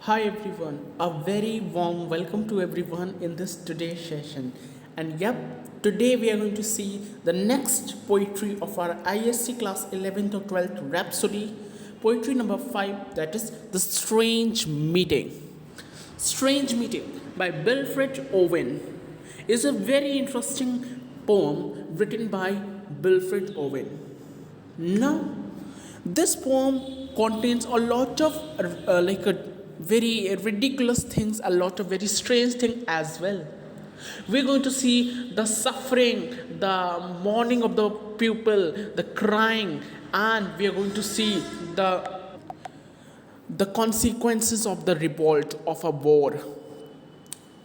Hi everyone, a very warm welcome to everyone in this today's session. And yep, today we are going to see the next poetry of our ISC class 11th or 12th Rhapsody, poetry number 5, that is The Strange Meeting. Strange Meeting by Wilfred Owen is a very interesting poem written by Wilfred Owen. Now, this poem contains a lot of very ridiculous things, a lot of very strange things as well. We're going to see the suffering, the mourning of the pupil, the crying, and we are going to see the consequences of the revolt of a war.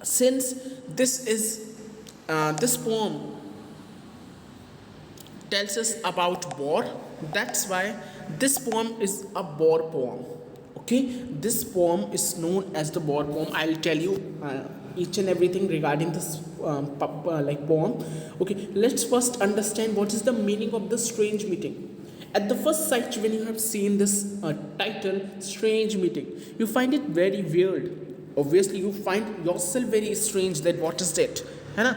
Since this poem tells us about war, that's why this poem is a war poem. Okay, this poem is known as the war poem. I'll tell you each and everything regarding this poem. Okay, let's first understand what is the meaning of the strange meeting. At the first sight, when you have seen this title strange meeting, you find it very weird. Obviously you find yourself very strange that what is that, है ना.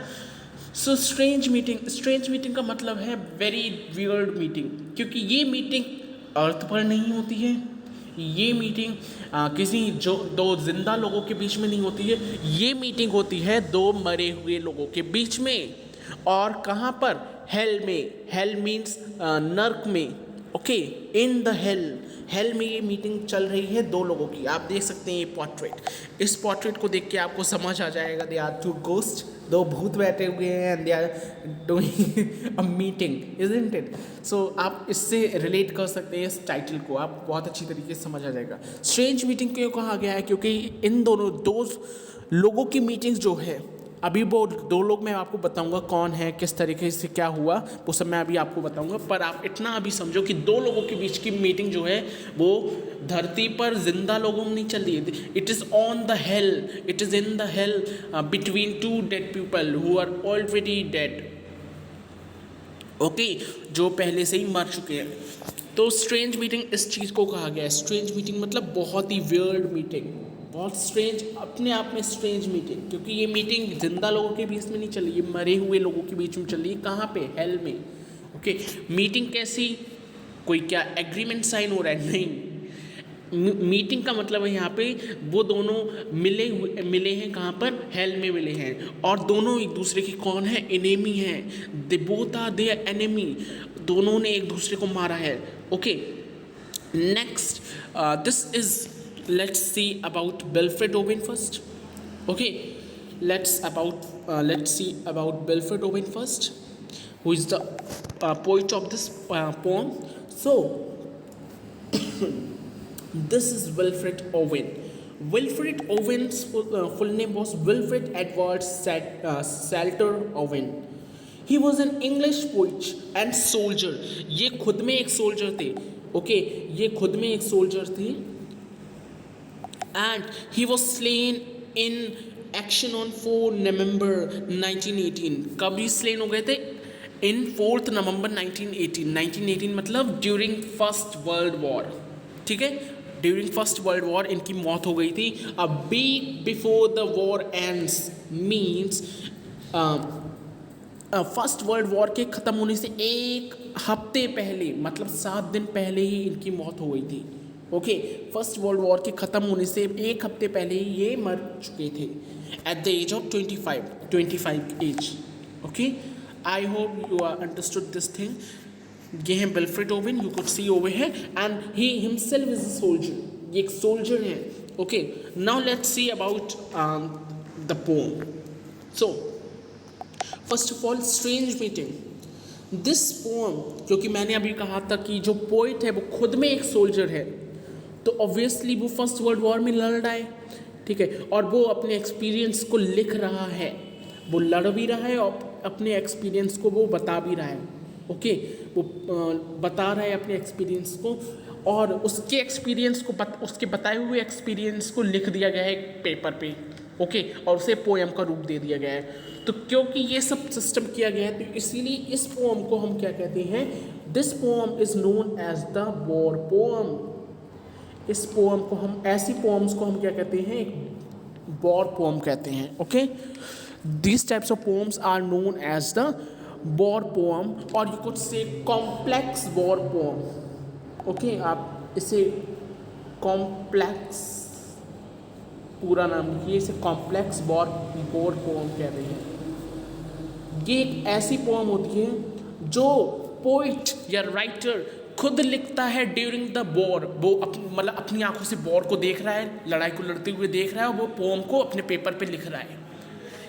So strange meeting का मतलब है very weird meeting, क्योंकि ये meeting अर्थ पर नहीं होती है, ये मीटिंग किसी जो दो जिंदा लोगों के बीच में नहीं होती है, ये मीटिंग होती है दो मरे हुए लोगों के बीच में. और कहाँ पर? हेल में. हेल मीन्स नर्क में. ओके, इन द हेल में ये मीटिंग चल रही है दो लोगों की. आप देख सकते हैं ये पोर्ट्रेट. इस पोर्ट्रेट को देख के आपको समझ आ जाएगा दे आर टू गोस्ट, दो भूत बैठे हुए हैं and they are doing a meeting, isn't it. So आप इससे रिलेट कर सकते हैं इस टाइटल को, आप बहुत अच्छी तरीके से समझ आ जाएगा. स्ट्रेंज मीटिंग क्यों कहा गया है? क्योंकि इन दोनों दो लोगों की मीटिंग्स जो है, अभी वो दो लोग मैं आपको बताऊंगा कौन है, किस तरीके से क्या हुआ, वो सब मैं अभी आपको बताऊंगा. पर आप इतना अभी समझो कि दो लोगों के बीच की मीटिंग जो है वो धरती पर जिंदा लोगों में नहीं चल रही है. It is on the hell, it is in the hell between two dead people who are already dead. Okay, जो पहले से ही मर चुके हैं. तो स्ट्रेंज मीटिंग इस चीज़ को कहा गया है. स्ट्रेंज मीटिंग मतलब बहुत ही वियर्ड मीटिंग, बहुत स्ट्रेंज, अपने आप में स्ट्रेंज मीटिंग, क्योंकि ये मीटिंग जिंदा लोगों के बीच में नहीं चल रही, ये मरे हुए लोगों के बीच में चल रही है. कहाँ पे? हेल में. ओके, मीटिंग कैसी? कोई क्या एग्रीमेंट साइन हो रहा है? नहीं. मीटिंग का मतलब है यहाँ पे वो दोनों मिले हैं. कहाँ पर? हेल में मिले हैं. और दोनों एक दूसरे की कौन है? एनेमी हैं. They both are their enemy. दोनों ने एक दूसरे को मारा है. Okay, next this is, let's see about Wilfred Owen first. Okay, let's see about Wilfred Owen first, who is the poet of this poem. So this is Wilfred Owen. Wilfred Owen's full name was Wilfred Edward Salter Owen. He was an English poet and soldier. ये खुद में एक soldier थे. Okay, ये खुद में एक soldier थे. And he was slain in action on 4 November 1918. कब ही स्लेन हो गए थे? In 4 November 1918. 1918 मतलब ड्यूरिंग फर्स्ट वर्ल्ड वॉर. ठीक है, ड्यूरिंग फर्स्ट वर्ल्ड वॉर इनकी मौत हो गई थी. A week before the war ends means first world war के ख़त्म होने से एक हफ्ते पहले, मतलब 7 दिन पहले ही इनकी मौत हो गई थी. ओके, फर्स्ट वर्ल्ड वॉर के ख़त्म होने से एक हफ्ते पहले ही ये मर चुके थे at the age of 25 age. Okay, I hope you are understood this thing. ये हैं Wilfred Owen, you could see over है, and he himself is a soldier. ये एक सोल्जर है. Okay, now let's see about the poem. So first of all, Strange Meeting. This poem, क्योंकि मैंने अभी कहा था कि जो पोइट है वो खुद में एक सोल्जर है, तो ऑब्वियसली वो फर्स्ट वर्ल्ड वॉर में लड़ रहा है. ठीक है, और वो अपने एक्सपीरियंस को लिख रहा है. वो लड़ भी रहा है और अपने एक्सपीरियंस को वो बता भी रहा है. ओके, वो बता रहा है अपने एक्सपीरियंस को, और उसके एक्सपीरियंस को उसके बताए हुए एक्सपीरियंस को लिख दिया गया है एक पेपर पे. ओके, और उसे पोएम का रूप दे दिया गया है. तो क्योंकि ये सब सिस्टम किया गया है, तो इसीलिए इस पोएम को हम क्या कहते हैं? This poem is known as the war poem. इस पोएम को हम, ऐसी पोएम्स को हम क्या कहते हैं, एक वॉर पोएम कहते हैं. Okay, these types of poems are known as the war poem, और you could say complex war poem. Okay, आप इसे कॉम्प्लेक्स, पूरा नाम लिखिए, इसे कॉम्प्लेक्स वॉर पोएम कह रहे हैं. ये एक ऐसी पोएम होती है जो पोइट या राइटर खुद लिखता है ड्यूरिंग द वॉर. वो मतलब अपनी आंखों से वॉर को देख रहा है, लड़ाई को लड़ते हुए देख रहा है, और वो पोएम को अपने पेपर पे लिख रहा है.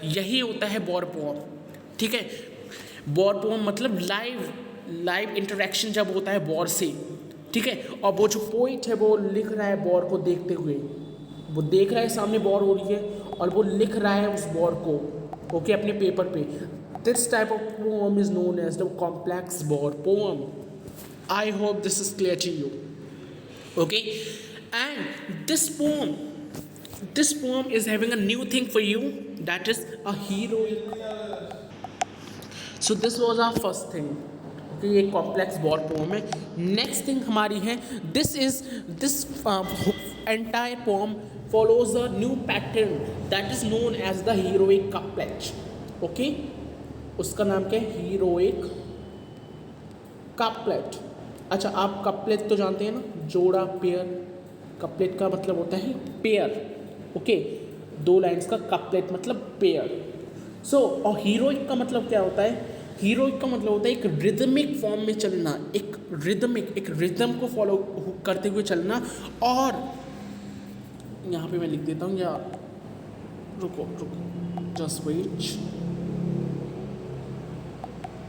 यही होता है वॉर पोएम. ठीक है, वॉर पोएम मतलब लाइव इंटरेक्शन जब होता है वॉर से. ठीक है, और वो जो पोइट है वो लिख रहा है वॉर को देखते हुए, वो देख रहा है सामने वॉर हो रही है और वो लिख रहा है उस वॉर को. ओके, अपने पेपर पे. This type of poem is known as the complex war poem. I hope this is clear to you. Okay, and this poem is having a new thing for you, that is a heroic. So this was our first thing. Okay, ये complex war poem है. Next thing हमारी है, this entire poem follows a new pattern that is known as the heroic couplet. Okay, उसका नाम क्या है, heroic couplet. अच्छा, आप कपलेट तो जानते हैं ना, जोड़ा, पेयर. कपलेट का मतलब होता है पेयर. ओके, 2 लाइन्स का कपलेट मतलब पेयर. सो और हीरोइक का मतलब क्या होता है, हीरोइक का मतलब होता है एक रिदमिक फॉर्म में चलना, एक रिदम को फॉलो करते हुए चलना. और यहाँ पे मैं लिख देता हूँ, या रुको just wait.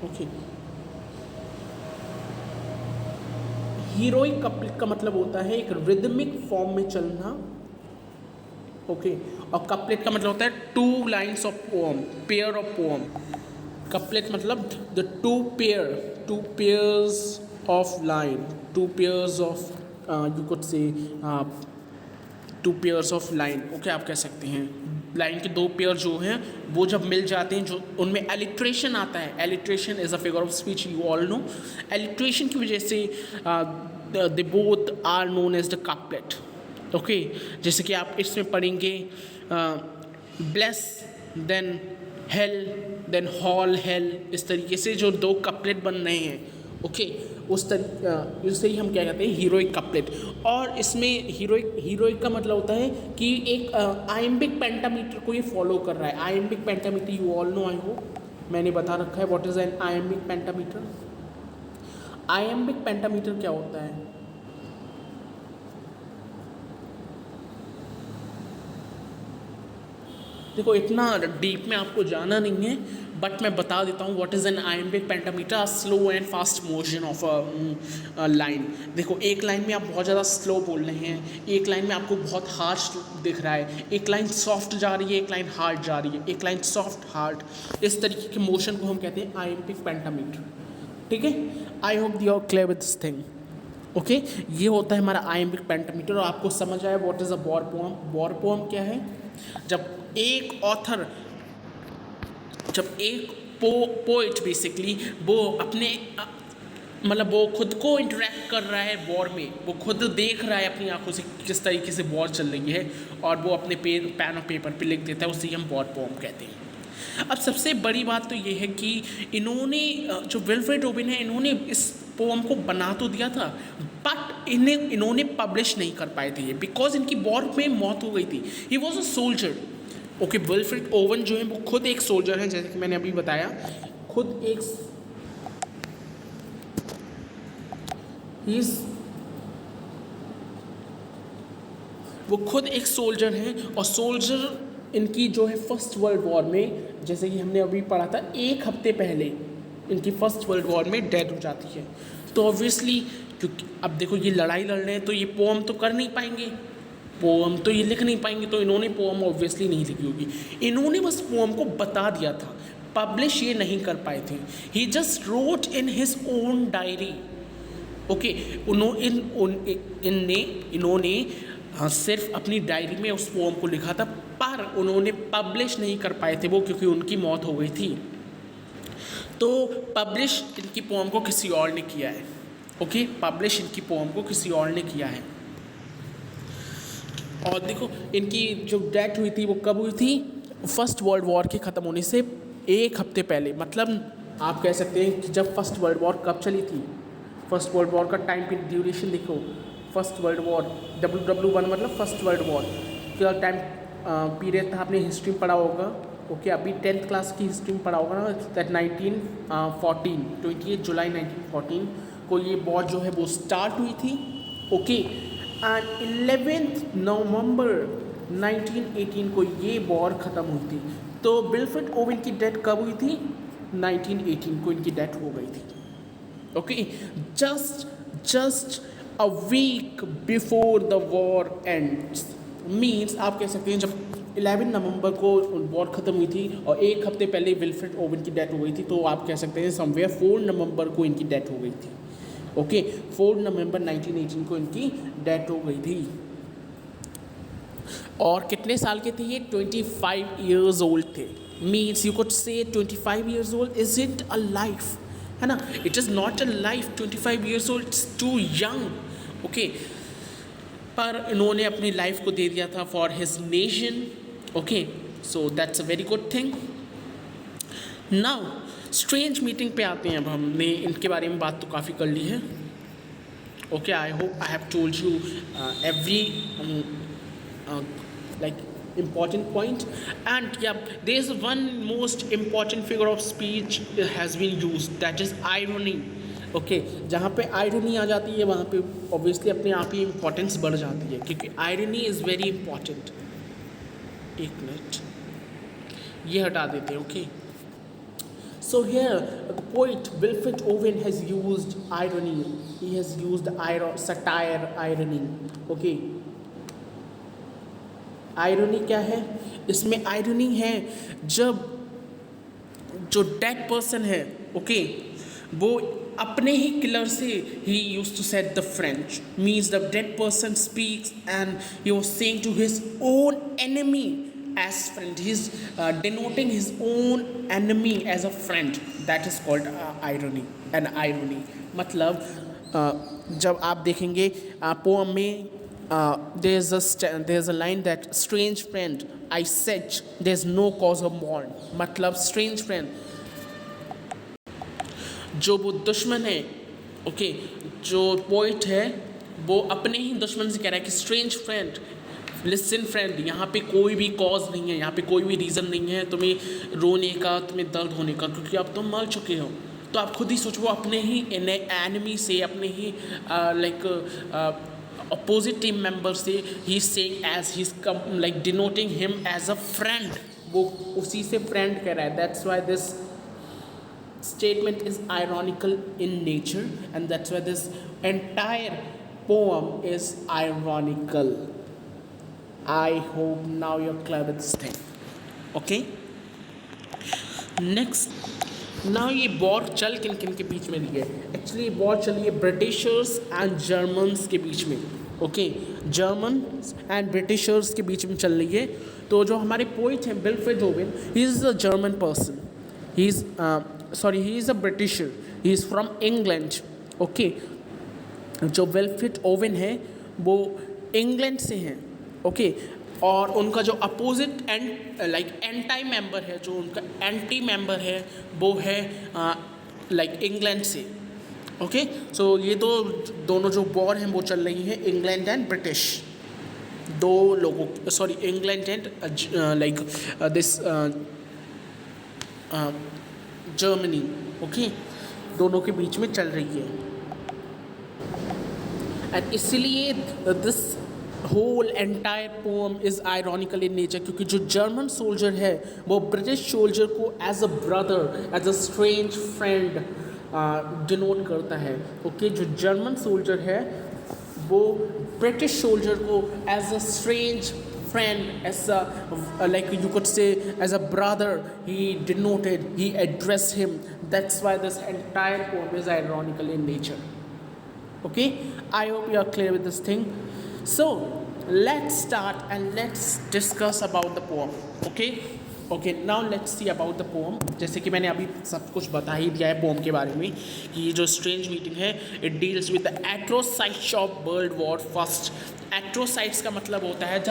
Okay, heroic couplet का मतलब होता है एक रिदमिक फॉर्म में चलना. ओके, और कपलेट का मतलब होता है 2 lines of poem, pair of poem. Couplet मतलब the 2 pairs of line, 2 pairs of, you could say 2 pairs of line. Okay, आप कह सकते हैं लाइन के 2 पेयर जो हैं वो जब मिल जाते हैं, जो उनमें एलिट्रेशन आता है. Alliteration is a figure of speech, you all know. Alliteration की वजह से they both are known as the couplet. Okay, जैसे कि आप इसमें पढ़ेंगे bless then hell then hall hell, इस तरीके से जो 2 कपलेट बन रहे हैं. ओके, उससे ही हम क्या कहते हैं, हीरोइक कपलेट. और इसमें हीरोइक का मतलब होता है कि एक आयम्बिक पेंटामीटर को ये फॉलो कर रहा है. Iambic pentameter you all no, I hope मैंने बता रखा है what is an iambic pentameter. Iambic pentameter क्या होता है, देखो इतना डीप में आपको जाना नहीं है, बट मैं बता देता हूँ what is an iambic pentameter. Slow and fast motion of a line. देखो, एक लाइन में आप बहुत ज़्यादा स्लो बोल रहे हैं, एक लाइन में आपको बहुत हार्श दिख रहा है, एक लाइन सॉफ्ट जा रही है, एक लाइन हार्ड जा रही है, एक लाइन सॉफ्ट हार्ड. इस तरीके के मोशन को हम कहते हैं आयम्बिक पेंटामीटर. ठीक है, I hope you are clear with this thing. Okay, ये होता है हमारा आयम्बिक पेंटामीटर. और आपको समझ आया what is a war poem. War poem क्या है, जब एक ऑथर, जब एक पोइट बेसिकली वो अपने मतलब वो खुद को इंटरेक्ट कर रहा है वॉर में, वो खुद देख रहा है अपनी आंखों से किस तरीके से वॉर चल रही है, और वो अपने पेन और पेपर पे लिख देता है, उसे हम वॉर पोएम कहते हैं. अब सबसे बड़ी बात तो ये है कि इन्होंने, जो विल्फ्रेड रोबिन है, इन्होंने इस पोएम को बना तो दिया था, बट इन्होंने पब्लिश नहीं कर पाए थे बिकॉज इनकी वॉर में मौत हो गई थी. ही was a soldier. Okay, Wilfred Owen जो है वो खुद एक सोल्जर हैं, जैसे कि मैंने अभी बताया, खुद एक वो खुद एक सोल्जर हैं. और सोल्जर इनकी जो है फर्स्ट वर्ल्ड वॉर में, जैसे कि हमने अभी पढ़ा था, 1 हफ्ते पहले इनकी फर्स्ट वर्ल्ड वॉर में डेथ हो जाती है. तो ऑब्वियसली, क्योंकि अब देखो ये लड़ाई लड़ रहे हैं तो ये पोएम तो कर नहीं पाएंगे, पोएम तो ये लिख नहीं पाएंगे, तो इन्होंने पोएम ऑब्वियसली नहीं लिखी होगी. इन्होंने बस पोएम को बता दिया था, पब्लिश ये नहीं कर पाए थे. He just wrote in his own diary. Okay, इन्होंने सिर्फ अपनी डायरी में उस पोएम को लिखा था, पर उन्होंने पब्लिश नहीं कर पाए थे वो, क्योंकि उनकी मौत हो गई थी. तो पब्लिश इनकी पोएम को किसी और ने किया है. ओके, पब्लिश इनकी पोएम को किसी और ने किया है. और देखो इनकी जो डेथ हुई थी वो कब हुई थी, फर्स्ट वर्ल्ड वॉर के ख़त्म होने से एक हफ्ते पहले। मतलब आप कह सकते हैं कि जब फर्स्ट वर्ल्ड वॉर कब चली थी, फर्स्ट वर्ल्ड वॉर का टाइम पीरियड ड्यूरेशन देखो, फर्स्ट वर्ल्ड वॉर WW1 मतलब फर्स्ट वर्ल्ड वॉर का टाइम पीरियड था, आपने हिस्ट्री में पढ़ा होगा। ओके अभी 10th क्लास की हिस्ट्री में पढ़ा होगा ना, दैट 1914 28 जुलाई 1914 को ये वॉर जो है वो स्टार्ट हुई थी। ओके एंड 11 नवंबर 1918 को ये वॉर ख़त्म हुई थी। तो विल्फ्रेड ओवेन की डेथ कब हुई थी, 1918 को इनकी डेथ हो गई थी। Okay just a week before the war ends, means आप कह सकते हैं जब 11 नवंबर को वॉर ख़त्म हुई थी और एक हफ्ते पहले विल्फ्रेड ओवेन की डेथ हो गई थी, तो आप कह सकते हैं समवेयर 4 नवंबर को इनकी डेथ हो गई थी। ओके 4 नवंबर 1918 को इनकी डेथ हो गई थी। और कितने साल के थे ये, 25 ईयर्स ओल्ड थे। Means you could say 25 years old is it a life, है ना, it is not a life, 25 years old it's too young. Okay पर इन्होंने अपनी लाइफ को दे दिया था for his nation. Okay so that's a very good thing. Now strange meeting पे आते हैं। अब हमने इनके बारे में बात तो काफ़ी कर ली है। Okay I hope I have told you every like important point, and yeah there is one most important figure of speech has been used, that is irony. Okay जहाँ पे आयरनी आ जाती है वहाँ पे ऑब्वियसली अपने आप ही इम्पोर्टेंस बढ़ जाती है, क्योंकि आयरनी इज़ वेरी इंपॉर्टेंट। एक मिनट ये हटा देते हैं। Okay so here the poet Wilfred Owen has used irony, he has used satire, irony. Okay irony क्या है, इसमें आयरनी है जब जो डेड पर्सन है ओके वो अपने ही किलर से ही use to set the French, means the dead person speaks and he was saying to his own enemy as friend, he is denoting his own enemy as a friend, that is called irony. And irony मतलब जब आप देखेंगे poem में there's a line that strange friend I said there's no cause of mourn, मतलब strange friend जो वो दुश्मन है। ओके जो पोइट है वो अपने ही दुश्मन से कह रहा है कि स्ट्रेंज फ्रेंड लिसन फ्रेंड, यहाँ पे कोई भी कॉज नहीं है, यहाँ पे कोई भी रीज़न नहीं है तुम्हें रोने का, तुम्हें दर्द होने का, क्योंकि अब तुम मर चुके हो। तो आप खुद ही सोचो अपने ही एनिमी से, अपने ही लाइक opposite team member से he's saying as he's like denoting him as a friend, वो उसी से friend कह रहा है। That's why this statement is ironical in nature and that's why this entire poem is ironical. I hope now you're clear with this thing. Okay next now ये war चल किन किन के बीच में रही है, एक्चुअली ये वॉर चली है ब्रिटिशर्स एंड जर्मन्स के बीच में। ओके जर्मन एंड ब्रिटिशर्स के बीच में चल रही है। तो जो हमारे पोइट हैं Wilfred Owen, he is a German person, he is a Britisher, he is from England. Okay जो विल्फ्रेड ओवेन है वो इंग्लैंड से हैं। ओके और उनका जो अपोजिट एंटी मेंबर है, जो उनका एंटी मेंबर है वो है लाइक इंग्लैंड से। ओके सो ये तो दोनों जो वॉर हैं वो चल रही हैं इंग्लैंड एंड ब्रिटिश, दो लोगों sorry England and like this Germany. Okay दोनों के बीच में चल रही है एंड इसलिए this whole entire poem is ironical in nature, क्योंकि जो जर्मन सोल्जर है वो ब्रिटिश सोल्जर को as a brother, as a strange friend denote करता है। ओके जो जर्मन सोल्जर है वो ब्रिटिश सोल्जर को as a strange friend, as a like you could say as a brother, he denoted, he addressed him. That's why this entire poem is ironical in nature. Okay, I hope you are clear with this thing. So let's start and let's discuss about the poem. Okay, now let's see about the poem. जैसे कि मैंने अभी सब कुछ बता ही दिया है pome के बारे में कि ये जो स्ट्रेंज मीटिंग है, it deals with the atrocities of World War First atrocities का मतलब होता है the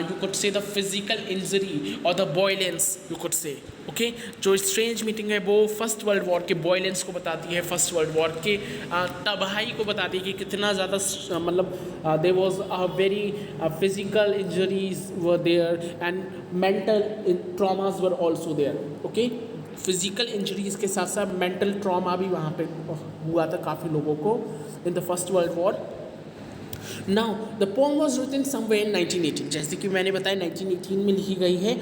you could say the physical injury और the violence you could say. Okay, जो स्ट्रेंज मीटिंग है वो फर्स्ट वर्ल्ड वॉर के बॉयलेंस को बताती है, फर्स्ट वर्ल्ड वॉर के तबाही को बताती है कि कितना ज़्यादा मतलब there was a very physical injuries were there and mental traumas were also there. Okay, physical injuries के साथ साथ मेंटल ट्रॉमा भी वहाँ पे हुआ था काफ़ी लोगों को in the first world war. Now the poem was written somewhere in 1918, जैसे कि मैंने बताया 1918 में लिखी गई है,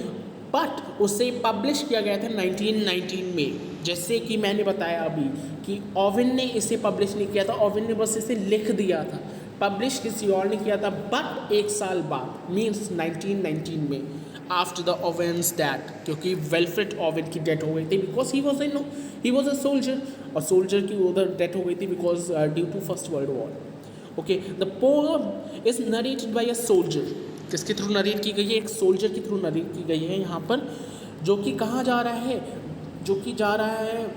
बट उसे पब्लिश किया गया था 1919 में। जैसे कि मैंने बताया अभी कि ओवन ने इसे पब्लिश नहीं किया था, ओवन ने बस इसे लिख दिया था, पब्लिश किसी और ने किया था, बट एक साल बाद मीन्स 1919 में आफ्टर द ओवेंस डेथ, क्योंकि वेल्फ्रेड ओवन की डेथ हो गई थी because he was a soldier, और सोल्जर की उधर डेथ हो गई थी because due to first world war. Okay, the poem is narrated by a soldier, किसके थ्रू नरेट की गई है, एक सोल्जर के थ्रू नरेट की गई है यहाँ पर, जो कि कहाँ जा रहा है, जो कि जा रहा है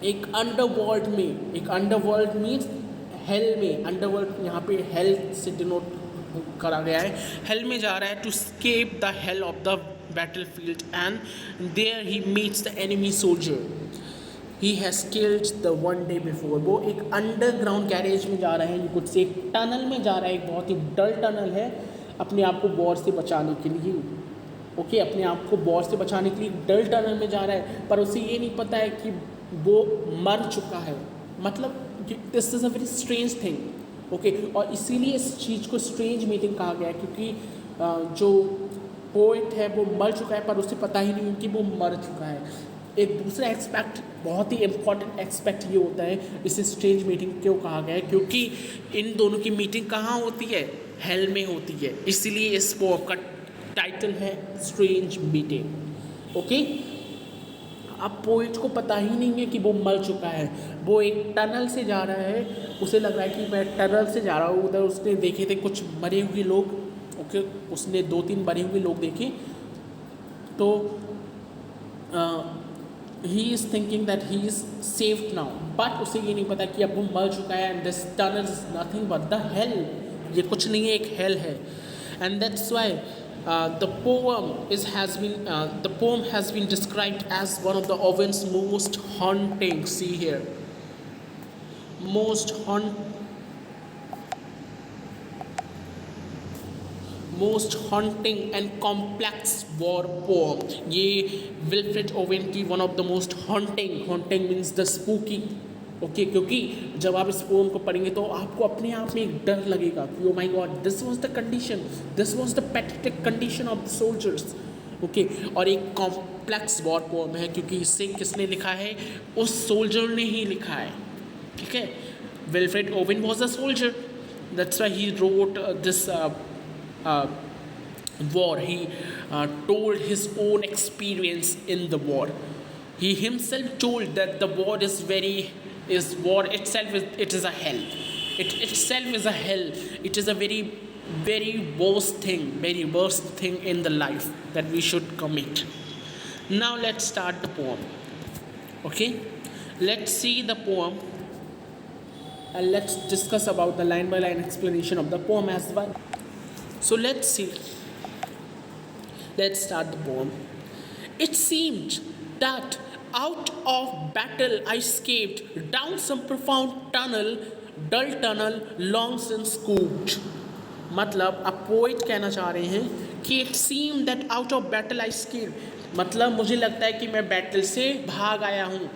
एक अंडरवर्ल्ड में, एक अंडरवर्ल्ड मीन्स हेल में, अंडरवर्ल्ड यहाँ पे हेल से डिनोट करा गया है, हेल में जा रहा है to escape the hell of the battlefield and there he meets the enemy soldier he has killed the one day before. वो एक अंडरग्राउंड गैरेज में जा रहे हैं, ये कुछ से एक टनल में जा रहा है, एक बहुत ही डल टनल है अपने आप को वॉर से बचाने के लिए। ओके, अपने आप को वॉर से बचाने के लिए डल टनल में जा रहा है, पर उसे ये नहीं पता है कि वो मर चुका है, मतलब this is a very strange thing. Okay, और इसीलिए इस चीज़ को स्ट्रेंज मीटिंग कहा गया है, क्योंकि जो पोइट है वो मर चुका है पर उसे पता ही नहीं कि वो मर चुका है। एक दूसरा एक्सपेक्ट, बहुत ही इम्पॉर्टेंट एक्सपेक्ट ये होता है, इसे स्ट्रेंज मीटिंग क्यों कहा गया है, क्योंकि इन दोनों की मीटिंग कहाँ होती है, हेल में होती है, इसलिए इस पोएम का टाइटल है स्ट्रेंज मीटिंग। ओके, अब पोइट को पता ही नहीं है कि वो मर चुका है, वो एक टनल से जा रहा है, उसे लग रहा है कि मैं टनल से जा रहा हूँ, उधर उसने देखे थे कुछ मरे हुए लोग। ओके, उसने 2-3 मरे हुए लोग देखे, तो he is thinking that he is saved now, but उसे ये नहीं पता कि अब वो मर चुका है and this tunnel is nothing but the hell, ये कुछ नहीं है, एक हेल है। And that's why the poem has been described as one of the Owen's most haunting, see here, most haunting and complex war poem। ये Wilfred oven की one of the most haunting means the spooky। Okay, क्योंकि जब आप इस pome को पढ़ेंगे तो आपको अपने आप में एक डर लगेगा कि oh my God, this was the condition, this was the pathetic condition of the soldiers. Okay, और एक कॉम्प्लेक्स वॉर पोम है क्योंकि इसे किसने लिखा है, उस सोल्जर ने ही लिखा है। ठीक है, Wilfred oven was a soldier, that's why he wrote this war। He told his own experience in the war। He himself told that the war itself is a hell, it itself is a hell, it is a very worst thing in the life that we should commit। Now let's start the poem। Okay, let's see the poem and let's discuss about the line by line explanation of the poem as well। So let's see, let's start the poem। It seemed that out of battle I escaped down some profound tunnel, dull tunnel long since scooped। मतलब अब poet कहना चाह रहे हैं कि it seem that out of battle I escaped, मतलब मुझे लगता है कि मैं बैटल से भाग आया हूँ,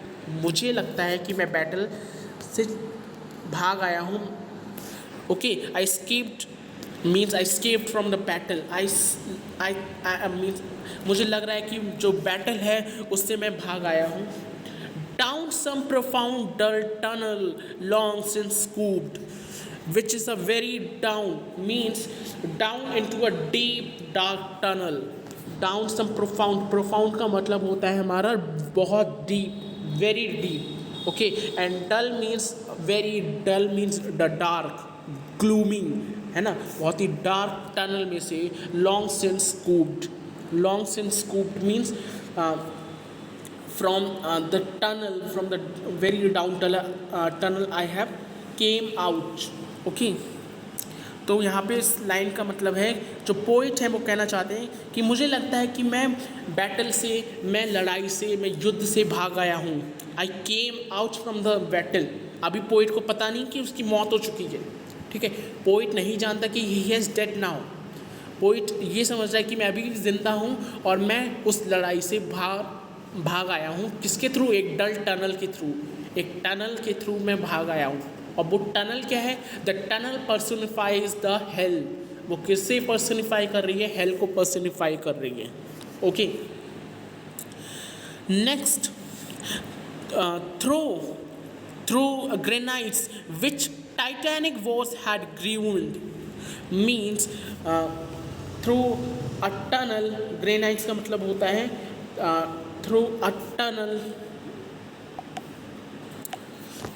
मुझे लगता है कि मैं बैटल से भाग आया हूँ। Okay, I escaped means I escaped from the battle। I means मुझे लग रहा है कि जो बैटल है उससे मैं भाग आया हूँ। Down some profound dull tunnel long since scooped, which is a very down means down into a deep dark tunnel। Down some profound का मतलब होता है हमारा बहुत deep, very deep। Okay, and dull means the dark, gloomy, है ना, बहुत ही dark tunnel में से long since scooped means from the tunnel, from the very down tunnel I have came out. Okay, तो यहाँ पे इस लाइन का मतलब है, जो पोइट हैं वो कहना चाहते हैं कि मुझे लगता है कि मैं बैटल से, मैं लड़ाई से, मैं युद्ध से भाग आया हूँ। I came out from the battle. अभी पोइट को पता नहीं कि उसकी मौत हो चुकी है, ठीक है। पोइट नहीं जानता कि he has dead now. Poet ये समझ रहा है कि मैं अभी ज़िंदा हूँ और मैं उस लड़ाई से भाग आया हूँ। किसके थ्रू? एक डल टनल के थ्रू, एक टनल के थ्रू मैं भाग आया हूँ। और वो टनल क्या है? The tunnel personifies the hell. वो किससे पर्सनिफाई कर रही है? हेल को पर्सनिफाई कर रही है। Okay, next, through granites which titanic wars had groined means through a tunnel. Granites का मतलब होता है थ्रू अ टनल,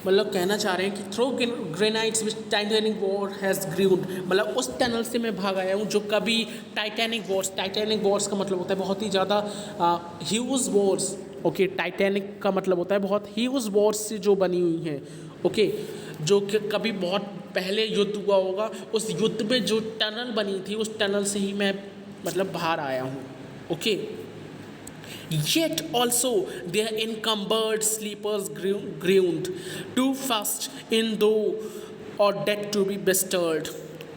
मतलब कहना चाह रहे हैं कि through granites which titanic war has groined, मतलब उस टनल से मैं भाग आया हूँ जो कभी टाइटैनिक वॉर्स का मतलब होता है बहुत ही ज़्यादा ह्यूज वॉर्स। ओके, टाइटैनिक का मतलब होता है बहुत ह्यूज वॉर्स से जो बनी हुई हैं। ओके, जो कि कभी बहुत पहले युद्ध हुआ होगा, उस युद्ध में जो टनल बनी थी उस टनल से ही मैं मतलब बाहर आया हूँ। Okay, yet also their encumbered sleepers groaned too fast in though or dead to be bestirred।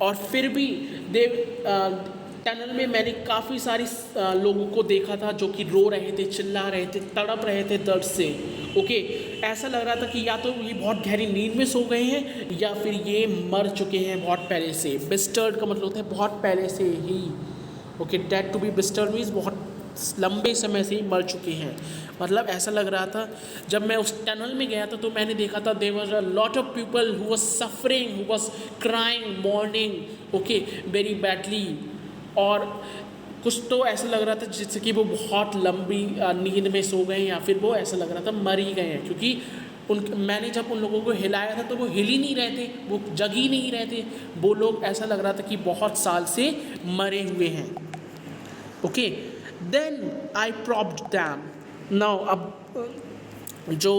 और फिर भी टनल में मैंने काफ़ी सारी लोगों को देखा था जो कि रो रहे थे, चिल्ला रहे थे, तड़प रहे थे दर्द से। ओके, ऐसा लग रहा था कि या तो ये बहुत गहरी नींद में सो गए हैं या फिर ये मर चुके हैं बहुत पहले से। बिस्टर्ड का मतलब होता है बहुत पहले से ही। Okay, dead to be bestirred means बहुत लंबे समय से ही मर चुके हैं। मतलब ऐसा लग रहा था जब मैं उस टनल में गया था तो मैंने देखा था there was a lot of people who was suffering, who was crying, mourning, okay, very badly. और कुछ तो ऐसा लग रहा था जैसे कि वो बहुत लंबी नींद में सो गए या फिर वो ऐसा लग रहा था मर ही गए हैं, क्योंकि मैंने जब उन लोगों को हिलाया था तो वो हिल ही नहीं रहे थे, वो जग ही नहीं रहे थे। वो लोग ऐसा लग रहा था कि बहुत साल से मरे हुए हैं। Okay, then I probed them. Now अब जो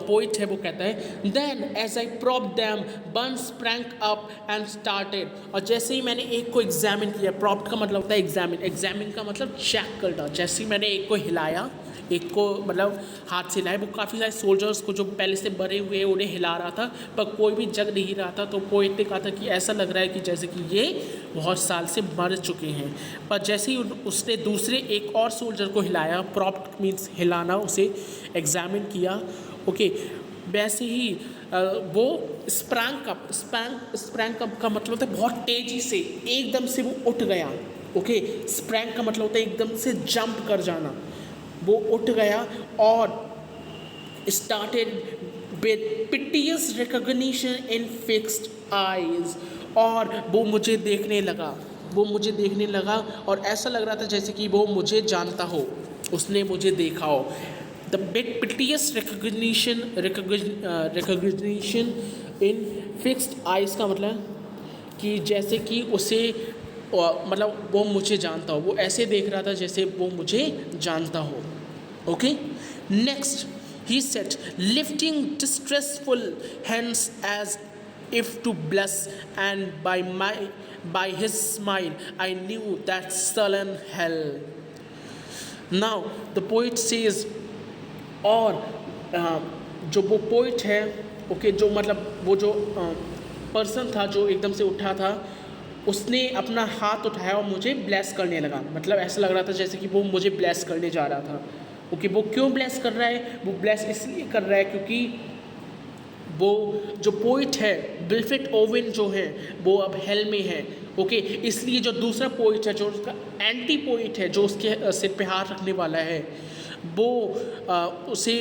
पोइट है वो कहता है then as I probe them one sprang up and started. और जैसे ही मैंने एक को एग्जामिन किया, प्रॉप्ट का मतलब होता है एग्जामिन, एग्जामिन का मतलब चेक करना। जैसे ही मैंने एक को हिलाया, एक को मतलब हाथ से हिलाया, वो काफ़ी सारे सोल्जर्स को जो पहले से मरे हुए हैं उन्हें हिला रहा था पर कोई भी जग नहीं रहा था। तो पोइट ने कहा था कि ऐसा लग रहा है कि जैसे कि ये बहुत साल से मर चुके हैं। पर जैसे ही उसने दूसरे एक और सोल्जर को हिलाया, प्रॉप्ट मीन्स हिलाना, उसे एग्जामिन किया, ओके, वैसे ही वो स्प्रैंक अप का मतलब होता है बहुत तेज़ी से एकदम से वो उठ गया। ओके, स्प्रैंक का मतलब होता है एकदम से जंप कर जाना। वो उठ गया और started with piteous recognition in fixed eyes. और वो मुझे देखने लगा और ऐसा लग रहा था जैसे कि वो मुझे जानता हो, उसने मुझे देखा हो। The piteous recognition in fixed eyes का मतलब कि जैसे कि उसे मतलब वो मुझे जानता हो, वो ऐसे देख रहा था जैसे वो मुझे जानता हो। Okay, next he said lifting distressful hands as if to bless, and by his smile I knew that sullen hell। Now the poet says, और जो वो पोइट है, ओके, जो मतलब वो जो पर्सन था जो एकदम से उठा था, उसने अपना हाथ उठाया और मुझे ब्लेस करने लगा। मतलब ऐसा लग रहा था जैसे कि वो मुझे ब्लेस करने जा रहा था। ओके, वो क्यों ब्लेस कर रहा है? वो ब्लेस इसलिए कर रहा है क्योंकि वो जो पोइट है विल्फ्रेड ओवेन जो है वो अब हेल में है। ओके, इसलिए जो दूसरा पोइट है, जो उसका एंटी पोइट है, जो उसके सिर पे हाथ रखने वाला है, वो उसे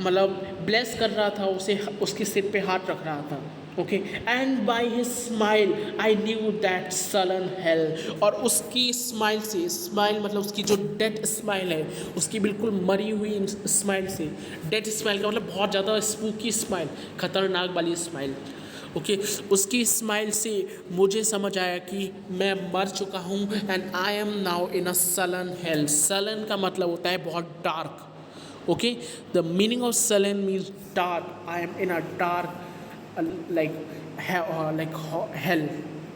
मतलब ब्लेस कर रहा था, उसे उसके सिर पे हाथ रख रहा था। Okay, and by his smile I knew that sullen hello. और उसकी स्माइल से, स्माइल मतलब उसकी जो डेड स्माइल है, उसकी बिल्कुल मरी हुई स्माइल से, डेड स्माइल का मतलब बहुत ज़्यादा स्पूकी स्माइल, खतरनाक वाली स्माइल। ओके, उसकी स्माइल से मुझे समझ आया कि मैं मर चुका हूँ। And I am now in a sullen hello. Sullen का मतलब होता है बहुत dark. Okay, the meaning of sullen means dark. I am in a dark like hell।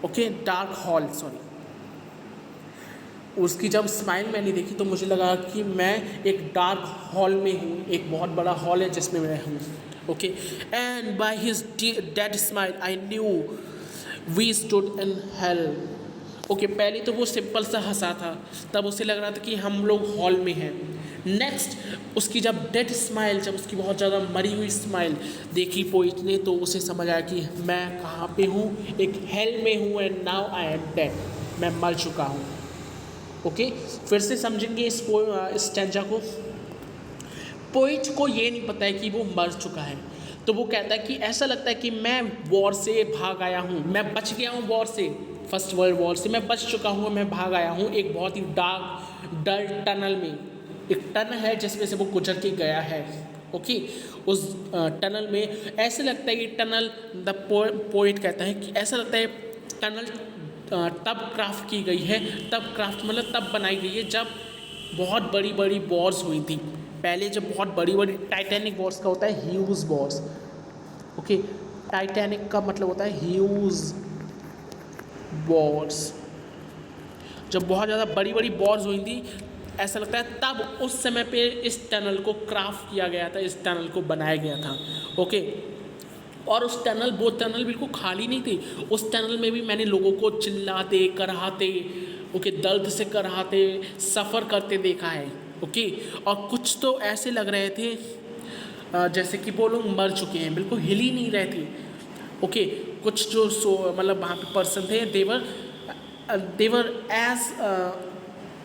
Okay, dark hall, sorry. उसकी जब स्माइल मैंने देखी तो मुझे लगा कि मैं एक डार्क हॉल में हूँ, एक बहुत बड़ा हॉल है जिसमें मैं हूँ। Okay, and by his dead smile I knew we stood in hell. Okay, पहले तो वो सिंपल सा हंसा था, तब उसे लग रहा था कि हम लोग हॉल में हैं। नेक्स्ट उसकी जब डेड स्माइल, जब उसकी बहुत ज़्यादा मरी हुई स्माइल देखी पोइट ने, तो उसे समझ आया कि मैं कहाँ पे हूँ, एक हेल में हूँ, and now I am dead, मैं मर चुका हूँ। ओके, फिर से समझेंगे इस स्टैंजा को। पोइट को ये नहीं पता है कि वो मर चुका है, तो वो कहता है कि ऐसा लगता है कि मैं वॉर से भाग आया हूँ, मैं बच गया हूँ वॉर से, फर्स्ट वर्ल्ड वॉर से मैं बच चुका हूँ, मैं भाग आया हूँ एक बहुत ही डार्क डल टनल में। एक टनल है जिसमें से वो गुजर के गया है। ओके, उस टनल में ऐसे लगता है कि टनल, द पोइट कहता है कि ऐसा लगता है टनल तब क्राफ्ट की गई है, तब क्राफ्ट मतलब तब बनाई गई है जब बहुत बड़ी बड़ी वॉर्स हुई थी पहले, जब बहुत बड़ी बड़ी टाइटैनिक वॉर्स का होता है ह्यूज वॉर्स। ओके, टाइटैनिक का मतलब होता है ह्यूज वॉर्स, जब बहुत ज़्यादा बड़ी बड़ी वॉर्स हुई थी, ऐसा लगता है तब उस समय पे इस टनल को क्राफ्ट किया गया था, इस टनल को बनाया गया था। ओके, और उस टनल, वो टनल बिल्कुल खाली नहीं थी, उस टनल में भी मैंने लोगों को चिल्लाते कराहते, ओके, दर्द से कराहते सफ़र करते देखा है। ओके, और कुछ तो ऐसे लग रहे थे जैसे कि वो लोग मर चुके हैं, बिल्कुल हिल ही नहीं रहे थे। ओके, कुछ जो मतलब वहाँ पे पर्सन थे, they were as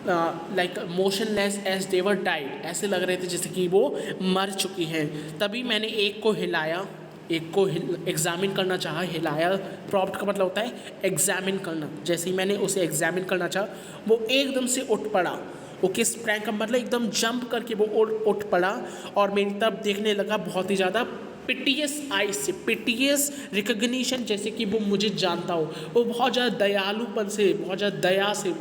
like motionless as they were died, ऐसे लग रहे थे जैसे कि वो मर चुकी हैं। तभी मैंने एक को हिलाया, एक को एग्जामिन करना चाहा, हिलाया, प्रॉम्प्ट का मतलब होता है एग्जामिन करना। जैसे ही मैंने उसे एग्जामिन करना चाहा, वो एकदम से उठ पड़ा। ओके, स्प्रैंग का मतलब एकदम जंप करके वो उठ पड़ा और मेरी तरफ देखने लगा बहुत ही ज़्यादा पिटियस आई से, पिटियस रिकग्निशन, जैसे कि वो मुझे जानता हो। वो बहुत ज़्यादा दयालुपन से, बहुत ज़्यादा दया से,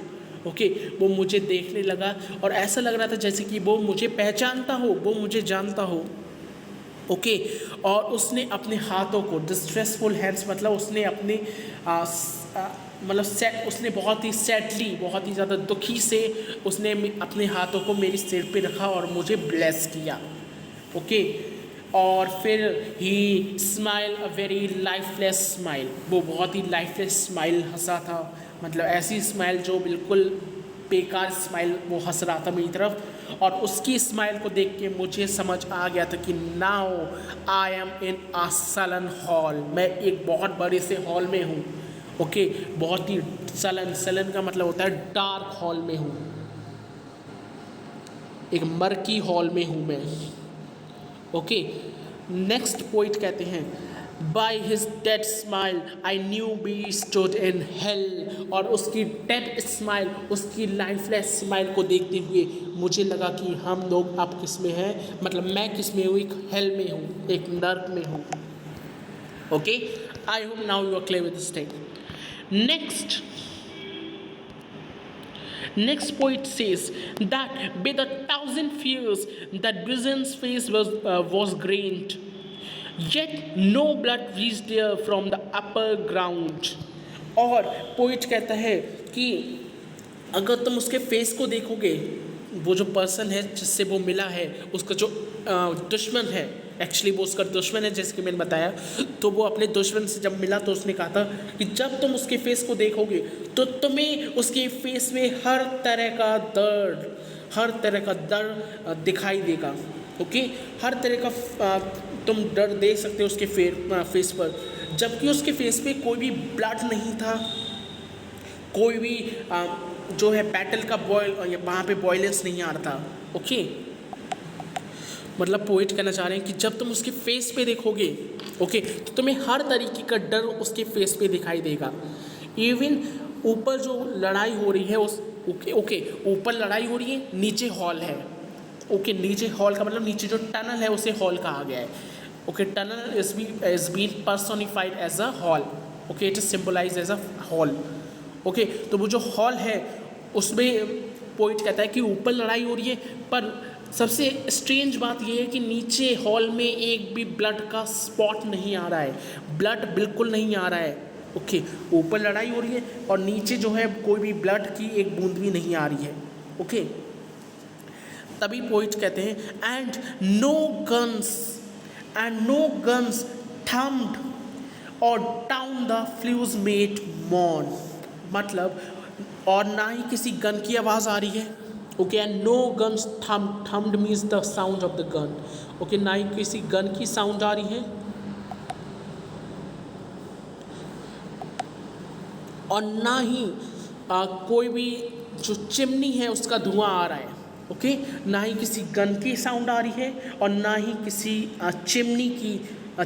ओके, वो मुझे देखने लगा और ऐसा लग रहा था जैसे कि वो मुझे पहचानता हो, वो मुझे जानता हो। ओके, और उसने अपने हाथों को, डिस्ट्रेसफुल हैंड्स मतलब उसने अपने मतलब उसने बहुत ही सैडली, बहुत ही ज़्यादा दुखी से उसने अपने हाथों को मेरी सिर पे रखा और मुझे ब्लेस किया। ओके, और फिर he smile a very lifeless smile, वो बहुत ही लाइफलेस स्माइल हंसा था, मतलब ऐसी स्माइल जो बिल्कुल बेकार स्माइल वो हंस रहा था मेरी तरफ। और उसकी स्माइल को देख के मुझे समझ आ गया था कि now I am in a sullen hall, मैं एक बहुत बड़े से हॉल में हूँ। ओके, बहुत ही सलन का मतलब होता है डार्क हॉल में हूँ, एक मर्की हॉल में हूँ मैं। ओके, नेक्स्ट पोइट कहते हैं by his dead smile I knew we stood in hell, और उसकी डेड स्माइल, उसकी लाइफलेस स्माइल को देखते हुए मुझे लगा कि हम लोग अब किस में हैं, मतलब मैं किस में हूँ, एक हेल में हूँ, एक नर्क में हूँ। Okay, I hope now you are clear with this thing. Next poet says that with 1,000 fears that Vision's face was grained, yet no blood reached there from the upper ground. और poet कहता है कि अगर तुम उसके face को देखोगे, वो जो पर्सन है जिससे वो मिला है, उसका जो दुश्मन है, एक्चुअली वो उसका दुश्मन है जैसे कि मैंने बताया, तो वो अपने दुश्मन से जब मिला तो उसने कहा था कि जब तुम उसके फेस को देखोगे तो तुम्हें उसके फेस में हर तरह का दर्द दिखाई देगा। ओके, हर तरह का तुम डर देख सकते हो उसके फेस पर, जबकि उसके फेस पे कोई भी ब्लड नहीं था, कोई भी जो है बैटल का वहाँ पे वॉयलेंस नहीं आ रहा था। ओके, मतलब पोइट कहना चाह रहे हैं कि जब तुम उसके फेस पे देखोगे, ओके, तो तुम्हें हर तरीके का डर उसके फेस पे दिखाई देगा। इवन ऊपर जो लड़ाई हो रही है ओके, ऊपर लड़ाई हो रही है, नीचे हॉल है। ओके, नीचे हॉल का मतलब नीचे जो टनल है उसे हॉल कहा गया है। Okay, tunnel is been personified as a hall. Okay, it is symbolize as a hall. Okay, तो वो जो हॉल है उसमें पोइट कहता है कि ऊपर लड़ाई हो रही है, पर सबसे स्ट्रेंज बात यह है कि नीचे हॉल में एक भी ब्लड का स्पॉट नहीं आ रहा है, ब्लड बिल्कुल नहीं आ रहा है। ओके, ऊपर लड़ाई हो रही है और नीचे जो है कोई भी ब्लड की एक बूंद भी नहीं आ रही है। ओके, तभी पोइट कहते हैं एंड नो गन्स थम्ड और डाउन द फ्लूज मेट मॉन, मतलब और ना ही किसी गन की आवाज़ आ रही है। Okay, and no guns thumped means the sound of the gun. Okay, ना ही किसी गन की साउंड आ रही है और ना ही कोई भी जो चिमनी है उसका धुआं आ रहा है। ओके, ना ही किसी गन की साउंड आ रही है और ना ही किसी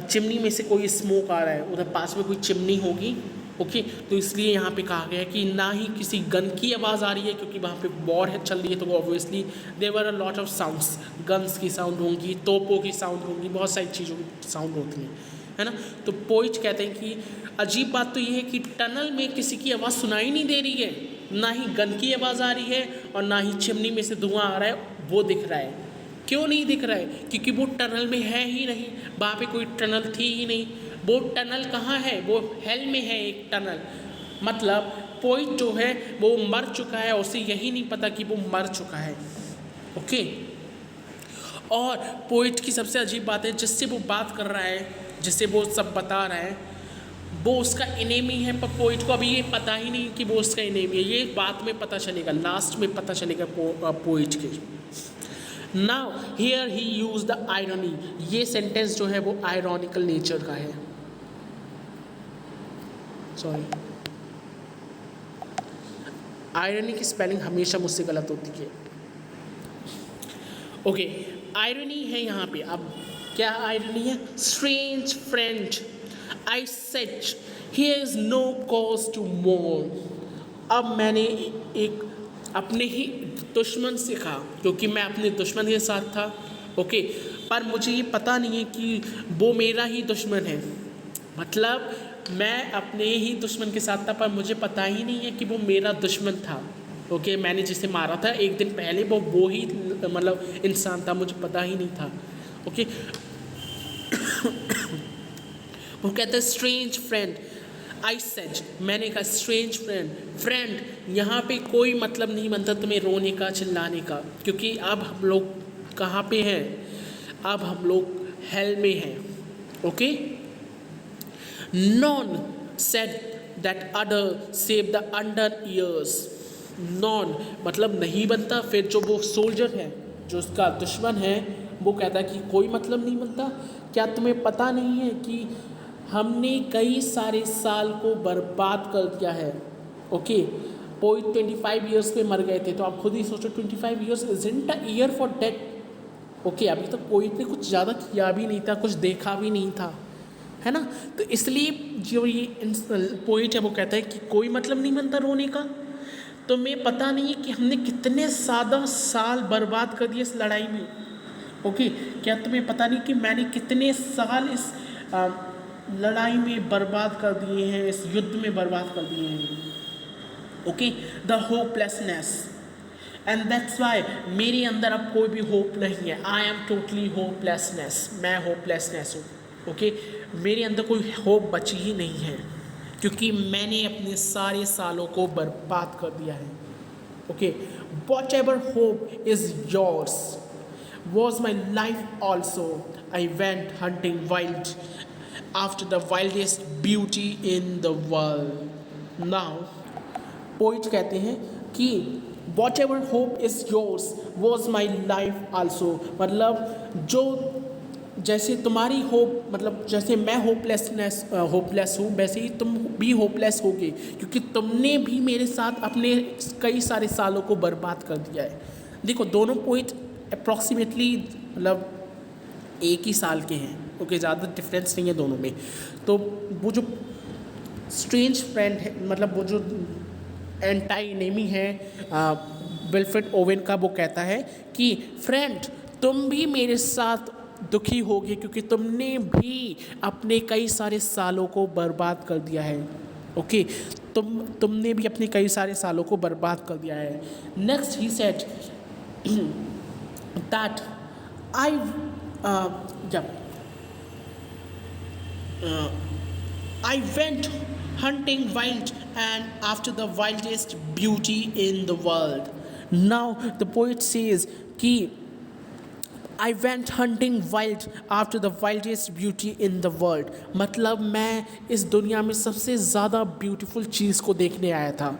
चिमनी में से कोई स्मोक आ रहा है, उधर पास में कोई चिमनी होगी। ओके, तो इसलिए यहाँ पे कहा गया है कि ना ही किसी गन की आवाज़ आ रही है, क्योंकि वहाँ पे वॉर है चल रही है, तो obviously there a lot of sounds, guns की साउंड होंगी, तोपों की साउंड होंगी, बहुत सारी चीज़ों की साउंड होती है ना। तो पोइट कहते हैं कि अजीब बात तो ये है कि टनल में किसी की आवाज़ सुनाई नहीं दे रही है, ना ही गन की आवाज़ आ रही है और ना ही चिमनी में से धुआं आ रहा है, वो दिख रहा है। क्यों नहीं दिख रहा है? क्योंकि वो टनल में है ही नहीं, वहाँ पे कोई टनल थी ही नहीं। वो टनल कहाँ है? वो हेल में है एक टनल, मतलब पोइट जो है वो मर चुका है, उसे यही नहीं पता कि वो मर चुका है। ओके, और पोइट की सबसे अजीब बात है, जिससे वो बात कर रहा है, जिससे वो सब बता रहा है, वो उसका इनेमी है, पर पोइट को अभी ये पता ही नहीं कि वो उसका इनेमी है। ये बाद में पता चलेगा, लास्ट में पता चलेगा पोइट के। Now here he use the irony, ये सेंटेंस जो है वो आयरॉनिकल नेचर का है। सॉरी, आयरनी की स्पेलिंग हमेशा मुझसे गलत होती है। ओके, आयरनी है यहाँ पे। अब क्या आयरनी है? Strange friend I said here is no cause to mourn. अब मैंने एक अपने ही दुश्मन से कहा, क्योंकि मैं अपने दुश्मन के साथ था। ओके, पर मुझे ये पता नहीं है कि वो मेरा ही दुश्मन है, मतलब मैं अपने ही दुश्मन के साथ था, पर मुझे पता ही नहीं है कि वो मेरा दुश्मन था। ओके, मैंने जिसे मारा था एक दिन पहले वो ही मतलब इंसान था, मुझे पता ही नहीं था। ओके, वो कहता है स्ट्रेंज फ्रेंड आई सेड, मैंने कहा स्ट्रेंज फ्रेंड यहाँ पे कोई मतलब नहीं बनता तुम्हें रोने का, चिल्लाने का, क्योंकि अब हम लोग कहाँ पे हैं? अब हम लोग हेल में हैं। Okay, non said that other save the under years. Non मतलब नहीं बनता, फिर जो वो सोल्जर है, जो उसका दुश्मन है, वो कहता है कि कोई मतलब नहीं बनता। क्या तुम्हें पता नहीं है कि हमने कई सारे साल को बर्बाद कर दिया है? ओके, पोइट 25 ईयर्स पे मर गए थे, तो आप खुद ही सोचो 25 years isn't a year for death. Okay, अभी तक पोइट ने कुछ ज़्यादा किया भी नहीं था, कुछ देखा भी नहीं था, है ना। तो इसलिए जो ये पोइट है वो कहता है कि कोई मतलब नहीं बनता रोने का। तो मैं पता नहीं है कि हमने कितने ज़्यादा साल बर्बाद कर दिए इस लड़ाई में। ओके, क्या तुम्हें पता नहीं कि मैंने कितने साल इस लड़ाई में बर्बाद कर दिए हैं, इस युद्ध में बर्बाद कर दिए हैं। Okay, the hopelessness and that's why, मेरे अंदर अब कोई भी होप नहीं है। आई एम टोटली होपलेसनेस, मैं होपलेसनेस हूँ। ओके, मेरे अंदर कोई होप बची ही नहीं है, क्योंकि मैंने अपने सारे सालों को बर्बाद कर दिया है। Okay, what ever hope is yours was my life also. I went hunting wild after the wildest beauty in the world. Now, poet कहते हैं कि whatever hope is yours was my life also. मतलब जो जैसे तुम्हारी hope, मतलब जैसे मैं होपलेस हूँ, वैसे ही तुम भी होपलेस होगे, क्योंकि तुमने भी मेरे साथ अपने कई सारे सालों को बर्बाद कर दिया है। देखो, दोनों पोइट अप्रॉक्सीमेटली मतलब एक ही साल के हैं। ओके, ज़्यादा डिफरेंस नहीं है दोनों में। तो वो जो स्ट्रेंज फ्रेंड है, मतलब वो जो एंटी एनिमी है विल्फ्रेड ओवेन का, वो कहता है कि फ्रेंड तुम भी मेरे साथ दुखी होगे, क्योंकि तुमने भी अपने कई सारे सालों को बर्बाद कर दिया है। ओके, तुमने भी अपने कई सारे सालों को बर्बाद कर दिया है। Next he said that I went hunting wild and after the wildest beauty in the world. Now the poet says कि I went hunting wild after the wildest beauty in the world. मतलब मैं इस दुनिया में सबसे ज़्यादा beautiful चीज़ को देखने आया था.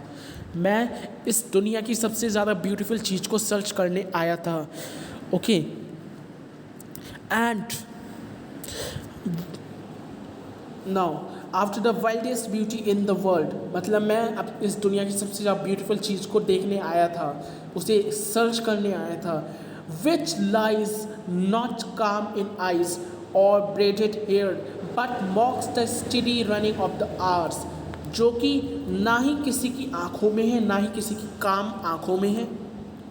मैं इस दुनिया की सबसे ज़्यादा ब्यूटीफुल चीज़ को सर्च करने आया था. Okay. And now after the wildest beauty in the world, मतलब मैं अब इस दुनिया की सबसे ज़्यादा ब्यूटीफुल चीज़ को देखने आया था, उसे सर्च करने आया था. विच lies not calm in eyes और braided hair but mocks the steady running of the hours. जो कि ना ही किसी की आँखों में है, ना ही किसी की काम आँखों में है.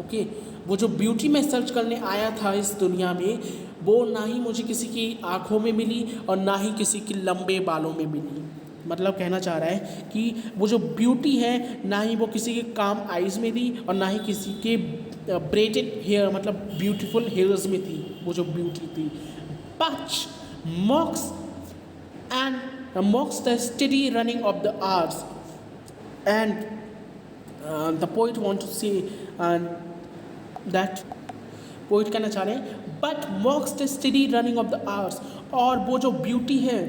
ओके. वो जो ब्यूटी मैं सर्च करने आया था इस दुनिया में, वो ना ही मुझे किसी की आँखों में मिली और ना ही किसी की लंबे बालों में मिली. मतलब कहना चाह रहा है कि वो जो ब्यूटी है ना ही वो किसी के काम आइज़ में थी और ना ही किसी के ब्रेडेड हेयर मतलब ब्यूटीफुल हेयर्स में थी वो जो ब्यूटी थी. But मॉक्स the steady running of the hours. And the poet want to say that poet कहना चाह रहे हैं but mocks the steady running of the hours. और वो जो ब्यूटी है,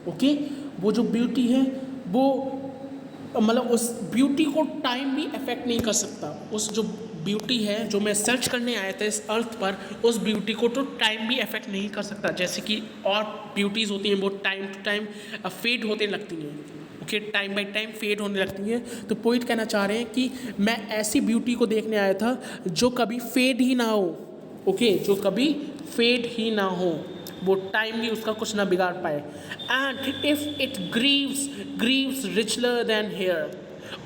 ओके, वो जो ब्यूटी है वो मतलब उस ब्यूटी को टाइम भी अफेक्ट नहीं कर सकता. उस जो ब्यूटी है जो मैं सर्च करने आया था इस अर्थ पर, उस ब्यूटी को तो टाइम भी अफेक्ट नहीं कर सकता. जैसे कि और ब्यूटीज़ होती हैं वो टाइम टू टाइम फेड होने लगती हैं. Okay. Time by time fade होने लगती हैं. तो पोइट कहना चाह रहे हैं कि मैं ऐसी ब्यूटी को देखने आया था जो कभी फेड ही ना हो. ओके. जो कभी फेड ही ना हो, वो टाइम भी उसका कुछ ना बिगाड़ पाए. And if it grieves richlier than here.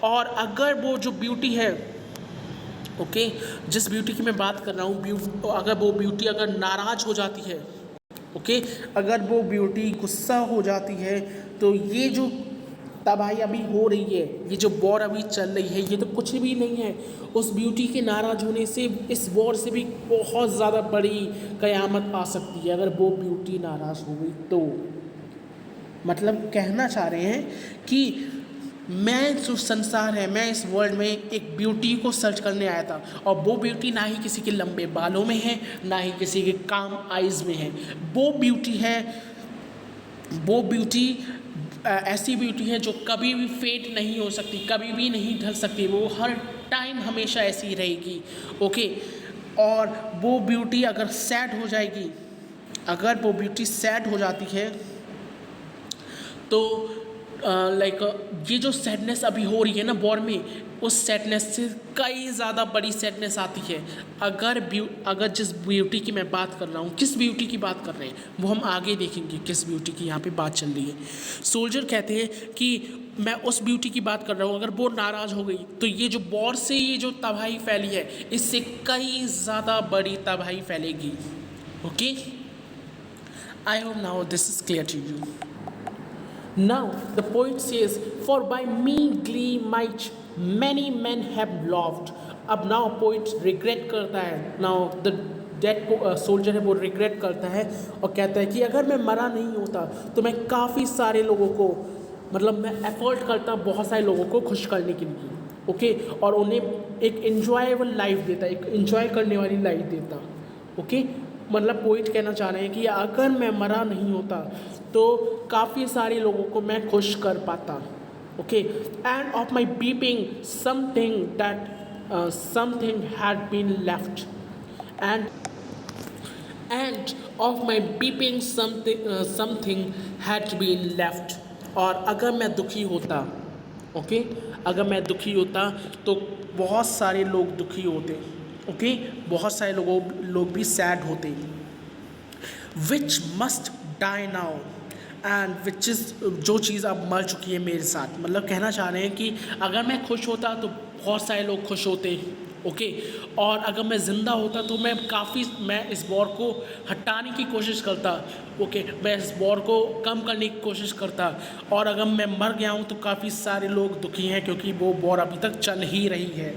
और अगर वो जो ब्यूटी है, ओके, जिस ब्यूटी की मैं बात कर रहा हूँ, अगर वो ब्यूटी अगर नाराज़ हो जाती है, ओके, अगर वो ब्यूटी गुस्सा हो जाती है, तो ये जो तबाही अभी हो रही है, ये जो वॉर अभी चल रही है, ये तो कुछ भी नहीं है उस ब्यूटी के नाराज़ होने से. इस वॉर से भी बहुत ज़्यादा बड़ी क़यामत आ सकती है अगर वो ब्यूटी नाराज़ हो गई तो. मतलब कहना चाह रहे हैं कि मैं जो संसार है, मैं इस वर्ल्ड में एक ब्यूटी को सर्च करने आया था और वो ब्यूटी ना ही किसी के लंबे बालों में है, ना ही किसी के काम आइज़ में है. वो ब्यूटी है, वो ब्यूटी ऐसी ब्यूटी है जो कभी भी फेड नहीं हो सकती, कभी भी नहीं ढल सकती. वो हर टाइम हमेशा ऐसी ही रहेगी. ओके. और वो ब्यूटी अगर सैड हो जाएगी, अगर वो ब्यूटी सैड हो जाती है तो लाइक ये जो सैडनेस अभी हो रही है ना वॉर में, उस सैडनेस से कई ज़्यादा बड़ी सैडनेस आती है. अगर जिस ब्यूटी की मैं बात कर रहा हूँ, किस ब्यूटी की बात कर रहे हैं वो हम आगे देखेंगे किस ब्यूटी की यहाँ पे बात चल रही है. सोल्जर कहते हैं कि मैं उस ब्यूटी की बात कर रहा हूँ, अगर वो नाराज़ हो गई तो ये जो वॉर से ये जो तबाही फैली है, इससे कई ज़्यादा बड़ी तबाही फैलेगी. Okay. I hope now this is clear to you. Now the poet says, for by me glee might many men have loved. अब now poet regret करता है. Now the dead soldier है वो regret करता है और कहता है कि अगर मैं मरा नहीं होता तो मैं काफ़ी सारे लोगों को, मतलब मैं एफर्ट करता बहुत सारे लोगों को खुश करने के लिए. ओके. और उन्हें एक इन्जॉयबल लाइफ देता, एक इन्जॉय करने वाली लाइफ देता. ओके. मतलब पोइट कहना चाह रहे हैं कि अगर मैं मरा नहीं होता तो काफ़ी सारे लोगों को मैं खुश कर पाता. Okay. End of my weeping something that something had been left. End of my weeping something had been left. और अगर मैं दुखी होता, ओके, अगर मैं दुखी होता तो बहुत सारे लोग दुखी होते. ओके. बहुत सारे लोग भी सैड होते. Which must die now and which is, जो चीज़ अब मर चुकी है मेरे साथ. मतलब कहना चाह रहे हैं कि अगर मैं खुश होता तो बहुत सारे लोग खुश होते. ओके. और अगर मैं ज़िंदा होता तो मैं इस वॉर को हटाने की कोशिश करता. ओके. मैं इस वॉर को कम करने की कोशिश करता. और अगर मैं मर गया हूँ तो काफ़ी सारे लोग दुखी हैं क्योंकि वो वॉर अभी तक चल ही रही है.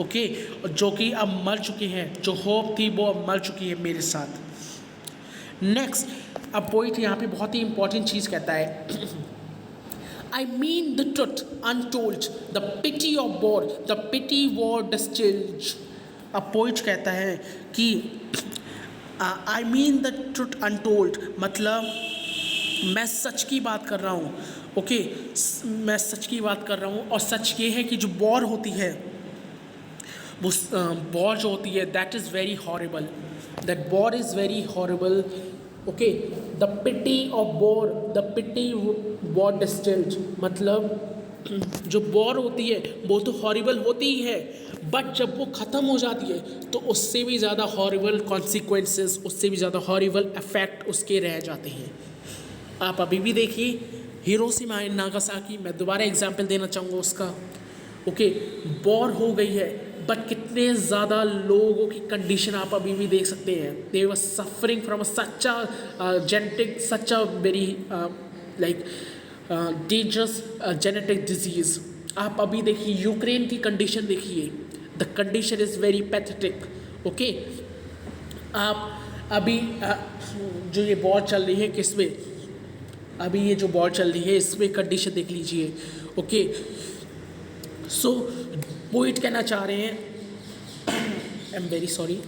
ओके. जो कि अब मर चुके हैं, जो होप थी वो अब मर चुकी है मेरे साथ. नेक्स्ट, अब पोइट यहाँ पे बहुत ही इंपॉर्टेंट चीज़ कहता है. I mean the truth untold, the pity of war, the pity war distilled. अब पोइट कहता है कि I mean the truth untold, मतलब मैं सच की बात कर रहा हूँ। ओके, मैं सच की बात कर रहा हूँ, और सच ये है कि जो वॉर होती है, वो वॉर जो होती है, that is very horrible, that war is very horrible. Okay, the pity of war, the pity war distilled, मतलब जो वॉर होती है वो तो हॉरिबल होती ही है, बट जब वो ख़त्म हो जाती है तो उससे भी ज़्यादा हॉरिबल कॉन्सिक्वेंसेस, उससे भी ज़्यादा हॉरिबल इफेक्ट उसके रह जाते हैं। आप अभी भी देखिए हिरोशिमा एंड नागासाकी, मैं दोबारा एग्जांपल देना चाहूँगा उसका। ओके, वॉर हो गई है, बट कितने ज़्यादा लोगों की कंडीशन आप अभी भी देख सकते हैं। They were suffering from such a genetic, such a very like dangerous genetic disease. आप अभी देखिए यूक्रेन की कंडीशन देखिए, the condition is very pathetic. Okay, आप अभी जो ये वॉर चल रही है किसमें, अभी ये जो वॉर चल रही है इसमें कंडीशन देख लीजिए। ओके, सो पोइट कहना चाह रहे हैं, आई एम वेरी सॉरी,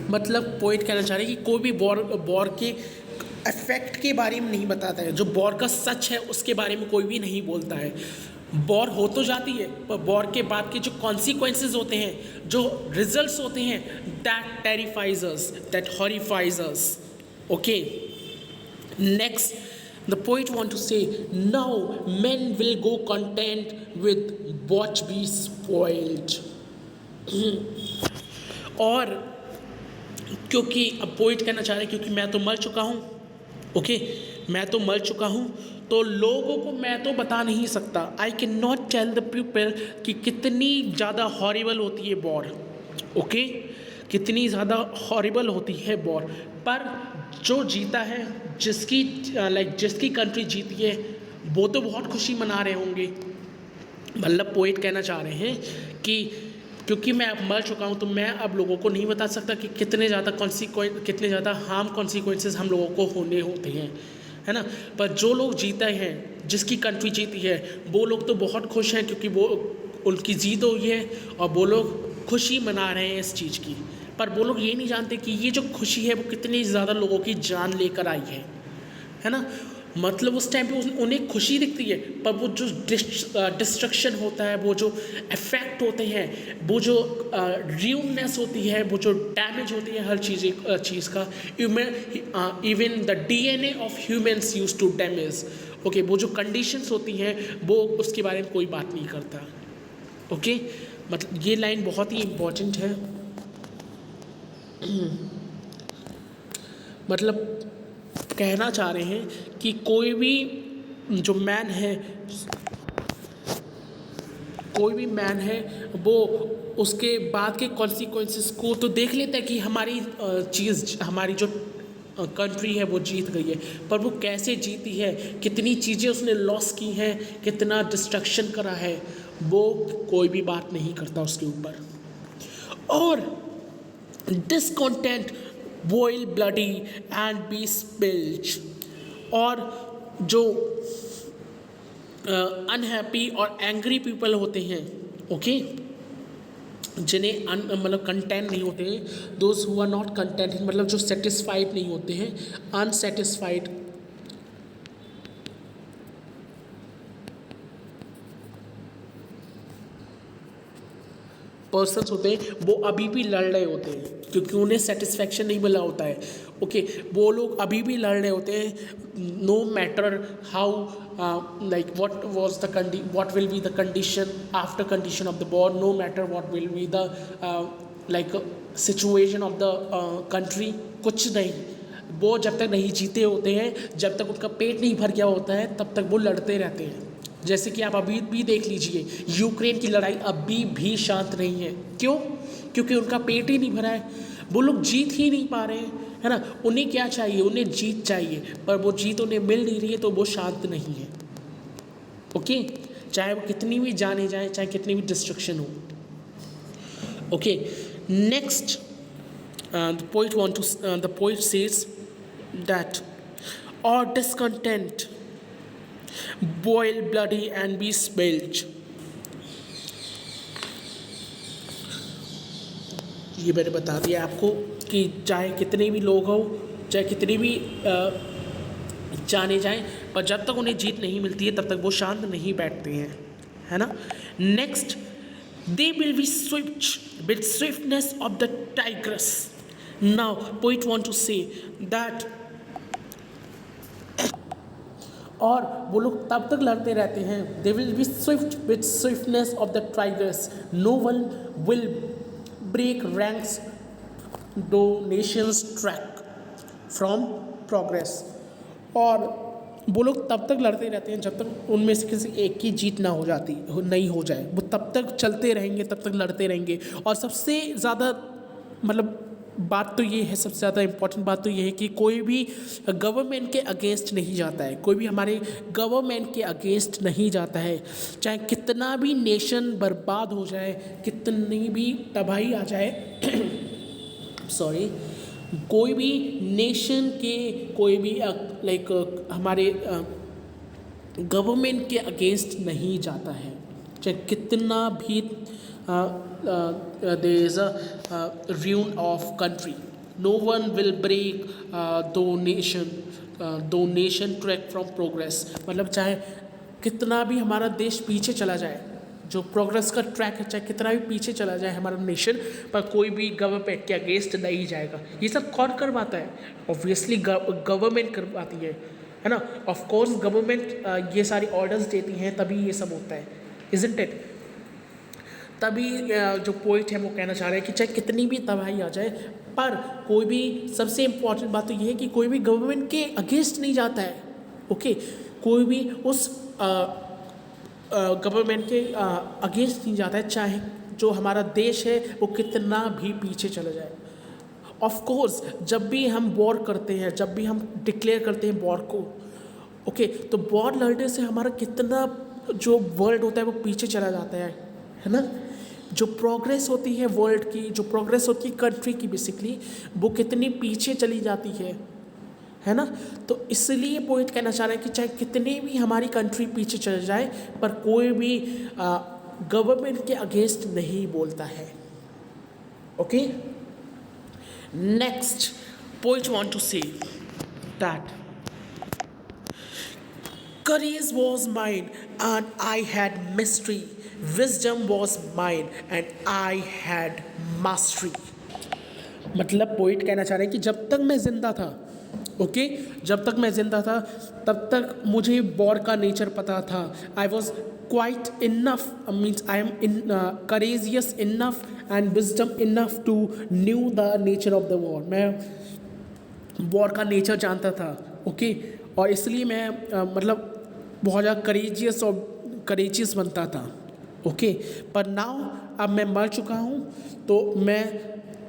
मतलब पोइट कहना चाह रहे हैं कि कोई भी वॉर के इफेक्ट के बारे में नहीं बताता है, जो वॉर का सच है उसके बारे में कोई भी नहीं बोलता है। वॉर हो तो जाती है, पर वॉर के बाद के जो कॉन्सिक्वेंसेज होते हैं, जो रिजल्ट्स होते हैं, that terrifies us, that horrifies us. Okay, next the poet want to say, now men will go content with what we spoiled। और क्योंकि अब पोइट कहना चाह रहे हैं क्योंकि मैं तो मर चुका हूँ। ओके, मैं तो मर चुका हूँ, तो लोगों को मैं तो बता नहीं सकता, I can not tell the people कि कितनी ज़्यादा हॉरिबल होती है वॉर। ओके, कितनी ज़्यादा हॉरिबल होती है वॉर, पर जो जीता है, जिसकी जिसकी कंट्री जीती है, वो तो बहुत खुशी मना रहे होंगे। मतलब पोइट कहना चाह रहे हैं कि क्योंकि मैं अब मर चुका हूँ तो मैं अब लोगों को नहीं बता सकता कि कितने ज़्यादा हार्म कॉन्सिक्वेंसेस हम लोगों को होने होते हैं, है ना। पर जो लोग जीते हैं, जिसकी कंट्री जीती है, वो लोग तो बहुत खुश हैं क्योंकि वो उनकी जीत हुई है और वो लोग खुशी मना रहे हैं इस चीज़ की। पर वो लोग ये नहीं जानते कि ये जो खुशी है वो कितनी ज़्यादा लोगों की जान लेकर आई है ना। मतलब उस टाइम पे उन्हें खुशी दिखती है, पर वो जो डिस्ट्रक्शन होता है, वो जो इफेक्ट होते हैं, वो जो र्यूमनेस होती है, वो जो डैमेज होती है हर चीज़ का, even the DNA of humans use to damage. Okay, वो जो कंडीशंस होती हैं वो उसके बारे में कोई बात नहीं करता। ओके, मतलब ये लाइन बहुत ही इम्पोर्टेंट है। मतलब कहना चाह रहे हैं कि कोई भी जो मैन है वो उसके बाद के कॉन्सिक्वेंसेस को तो देख लेता है कि हमारी जो कंट्री है वो जीत गई है, पर वो कैसे जीती है, कितनी चीज़ें उसने लॉस की हैं, कितना डिस्ट्रक्शन करा है, वो कोई भी बात नहीं करता उसके ऊपर। और discontent boil bloody and be spilled, और जो अनहैप्पी और एंग्री पीपल होते हैं, ओके, जिन्हें मतलब कंटेंट नहीं होते हैं, those who are not content, मतलब जो सेटिस्फाइड नहीं होते हैं, अनसेटिस्फाइड पर्सन्स होते हैं, वो अभी भी लड़ रहे होते हैं क्योंकि उन्हें सेटिस्फैक्शन नहीं मिला होता है। ओके, वो लोग अभी भी लड़ रहे होते हैं, no matter how what will be the condition after condition of the war, no matter what will be the situation of the country, कुछ नहीं, वो जब तक नहीं जीते होते हैं, जब तक उनका पेट नहीं भर गया होता है, तब तक वो लड़ते रहते हैं। जैसे कि आप अभी भी देख लीजिए, यूक्रेन की लड़ाई अभी भी शांत नहीं है। क्यों? क्योंकि उनका पेट ही नहीं भरा है, वो लोग जीत ही नहीं पा रहे हैं, है ना। उन्हें क्या चाहिए? उन्हें जीत चाहिए, पर वो जीत उन्हें मिल नहीं रही है, तो वो शांत नहीं है। ओके, चाहे वो कितनी भी जाने जाए, चाहे कितनी भी डिस्ट्रक्शन हो। Okay, next the poet says that or discontent boil bloody and be spilled. ये मैंने बता दिया आपको कि चाहे कितने भी लोग हो, चाहे कितने भी जाने जाएं, पर जब तक उन्हें जीत नहीं मिलती है तब तक वो शांत नहीं बैठते हैं, है ना। Next, they will be swift with swiftness of the tigress. Now poet want to say that, और वो लोग तब तक लड़ते रहते हैं, they will be swift with swiftness of the tigress, no one will break ranks though nations trek from progress. और वो लोग तब तक लड़ते रहते हैं जब तक उनमें से किसी एक की जीत ना हो जाती नहीं हो जाए, वो तब तक चलते रहेंगे, तब तक लड़ते रहेंगे। और सबसे ज़्यादा मतलब बात तो ये है, सबसे ज़्यादा इम्पॉर्टेंट बात तो ये है कि कोई भी गवर्नमेंट के अगेंस्ट नहीं जाता है, कोई भी हमारे गवर्नमेंट के अगेंस्ट नहीं जाता है, चाहे कितना भी नेशन बर्बाद हो जाए, कितनी भी तबाही आ जाए सॉरी, कोई भी नेशन के, कोई भी लाइक हमारे गवर्नमेंट के अगेंस्ट नहीं जाता है, चाहे कितना भी there is a ruin of country. No one will break donation track from progress. मतलब चाहे कितना भी हमारा देश पीछे चला जाए, जो प्रोग्रेस का ट्रैक है, चाहे कितना भी पीछे चला जाए हमारा नेशन, पर कोई भी गवर्नमेंट के अगेंस्ट नहीं जाएगा। ये सब कौन करवाता है? ऑब्वियसली गवर्नमेंट करवाती है ना। ऑफ कोर्स गवर्नमेंट ये सारी ऑर्डर्स देती हैं, तभी ये सब होता है, इजंट इट। तभी जो पॉइंट है वो कहना चाह रहे हैं कि चाहे कितनी भी तबाही आ जाए, पर कोई भी, सबसे इम्पॉर्टेंट बात तो ये है कि कोई भी गवर्नमेंट के अगेंस्ट नहीं जाता है, ओके। कोई भी उस गवर्नमेंट के अगेंस्ट नहीं जाता है, चाहे जो हमारा देश है वो कितना भी पीछे चला जाए। ऑफ कोर्स जब भी हम वॉर करते हैं, जब भी हम डिक्लेयर करते हैं वॉर को, ओके, तो वॉर लड़ने से हमारा कितना जो वर्ल्ड होता है वो पीछे चला जाता है ना। जो प्रोग्रेस होती है वर्ल्ड की, जो प्रोग्रेस होती है कंट्री की, बेसिकली वो कितनी पीछे चली जाती है ना। तो इसलिए पॉइंट कहना चाह रहे हैं कि चाहे कितनी भी हमारी कंट्री पीछे चले जाए, पर कोई भी गवर्नमेंट के अगेंस्ट नहीं बोलता है, okay. Next point want to say that courage was mine and I had mystery, wisdom was mine and I had mastery। मतलब पोइट कहना चाह रहे हैं कि जब तक मैं जिंदा था, ओके, जब तक मैं जिंदा था तब तक मुझे वॉर का नेचर पता था। I was quite enough, means I am in courageous enough and wisdom enough to knew the nature of the war. मैं वॉर का नेचर जानता था, ओके, और इसलिए मैं मतलब बहुत ज़्यादा करेजियस बनता था, ओके। पर नाउ अब मैं मर चुका हूँ, तो मैं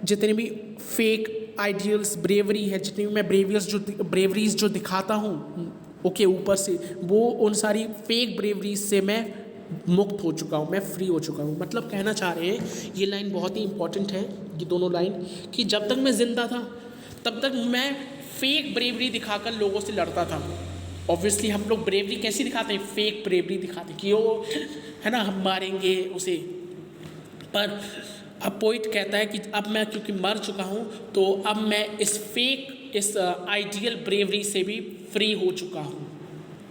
जितने भी फेक आइडियल्स, ब्रेवरी है, जितनी भी मैं ब्रेवरीज जो दिखाता हूँ, ओके, ऊपर से, वो उन सारी फेक ब्रेवरीज से मैं मुक्त हो चुका हूँ, मैं फ्री हो चुका हूँ। मतलब कहना चाह रहे हैं, ये लाइन बहुत ही इंपॉर्टेंट है, ये दोनों लाइन, कि जब तक मैं ज़िंदा था तब तक मैं फेक ब्रेवरी दिखाकर लोगों से लड़ता था। ऑब्वियसली हम लोग ब्रेवरी कैसी दिखाते हैं? फेक ब्रेवरी दिखाते हैं कि वो है ना, हम मारेंगे उसे। पर अब पोइट कहता है कि अब मैं क्योंकि मर चुका हूँ, तो अब मैं इस आइडियल ब्रेवरी से भी फ्री हो चुका हूँ।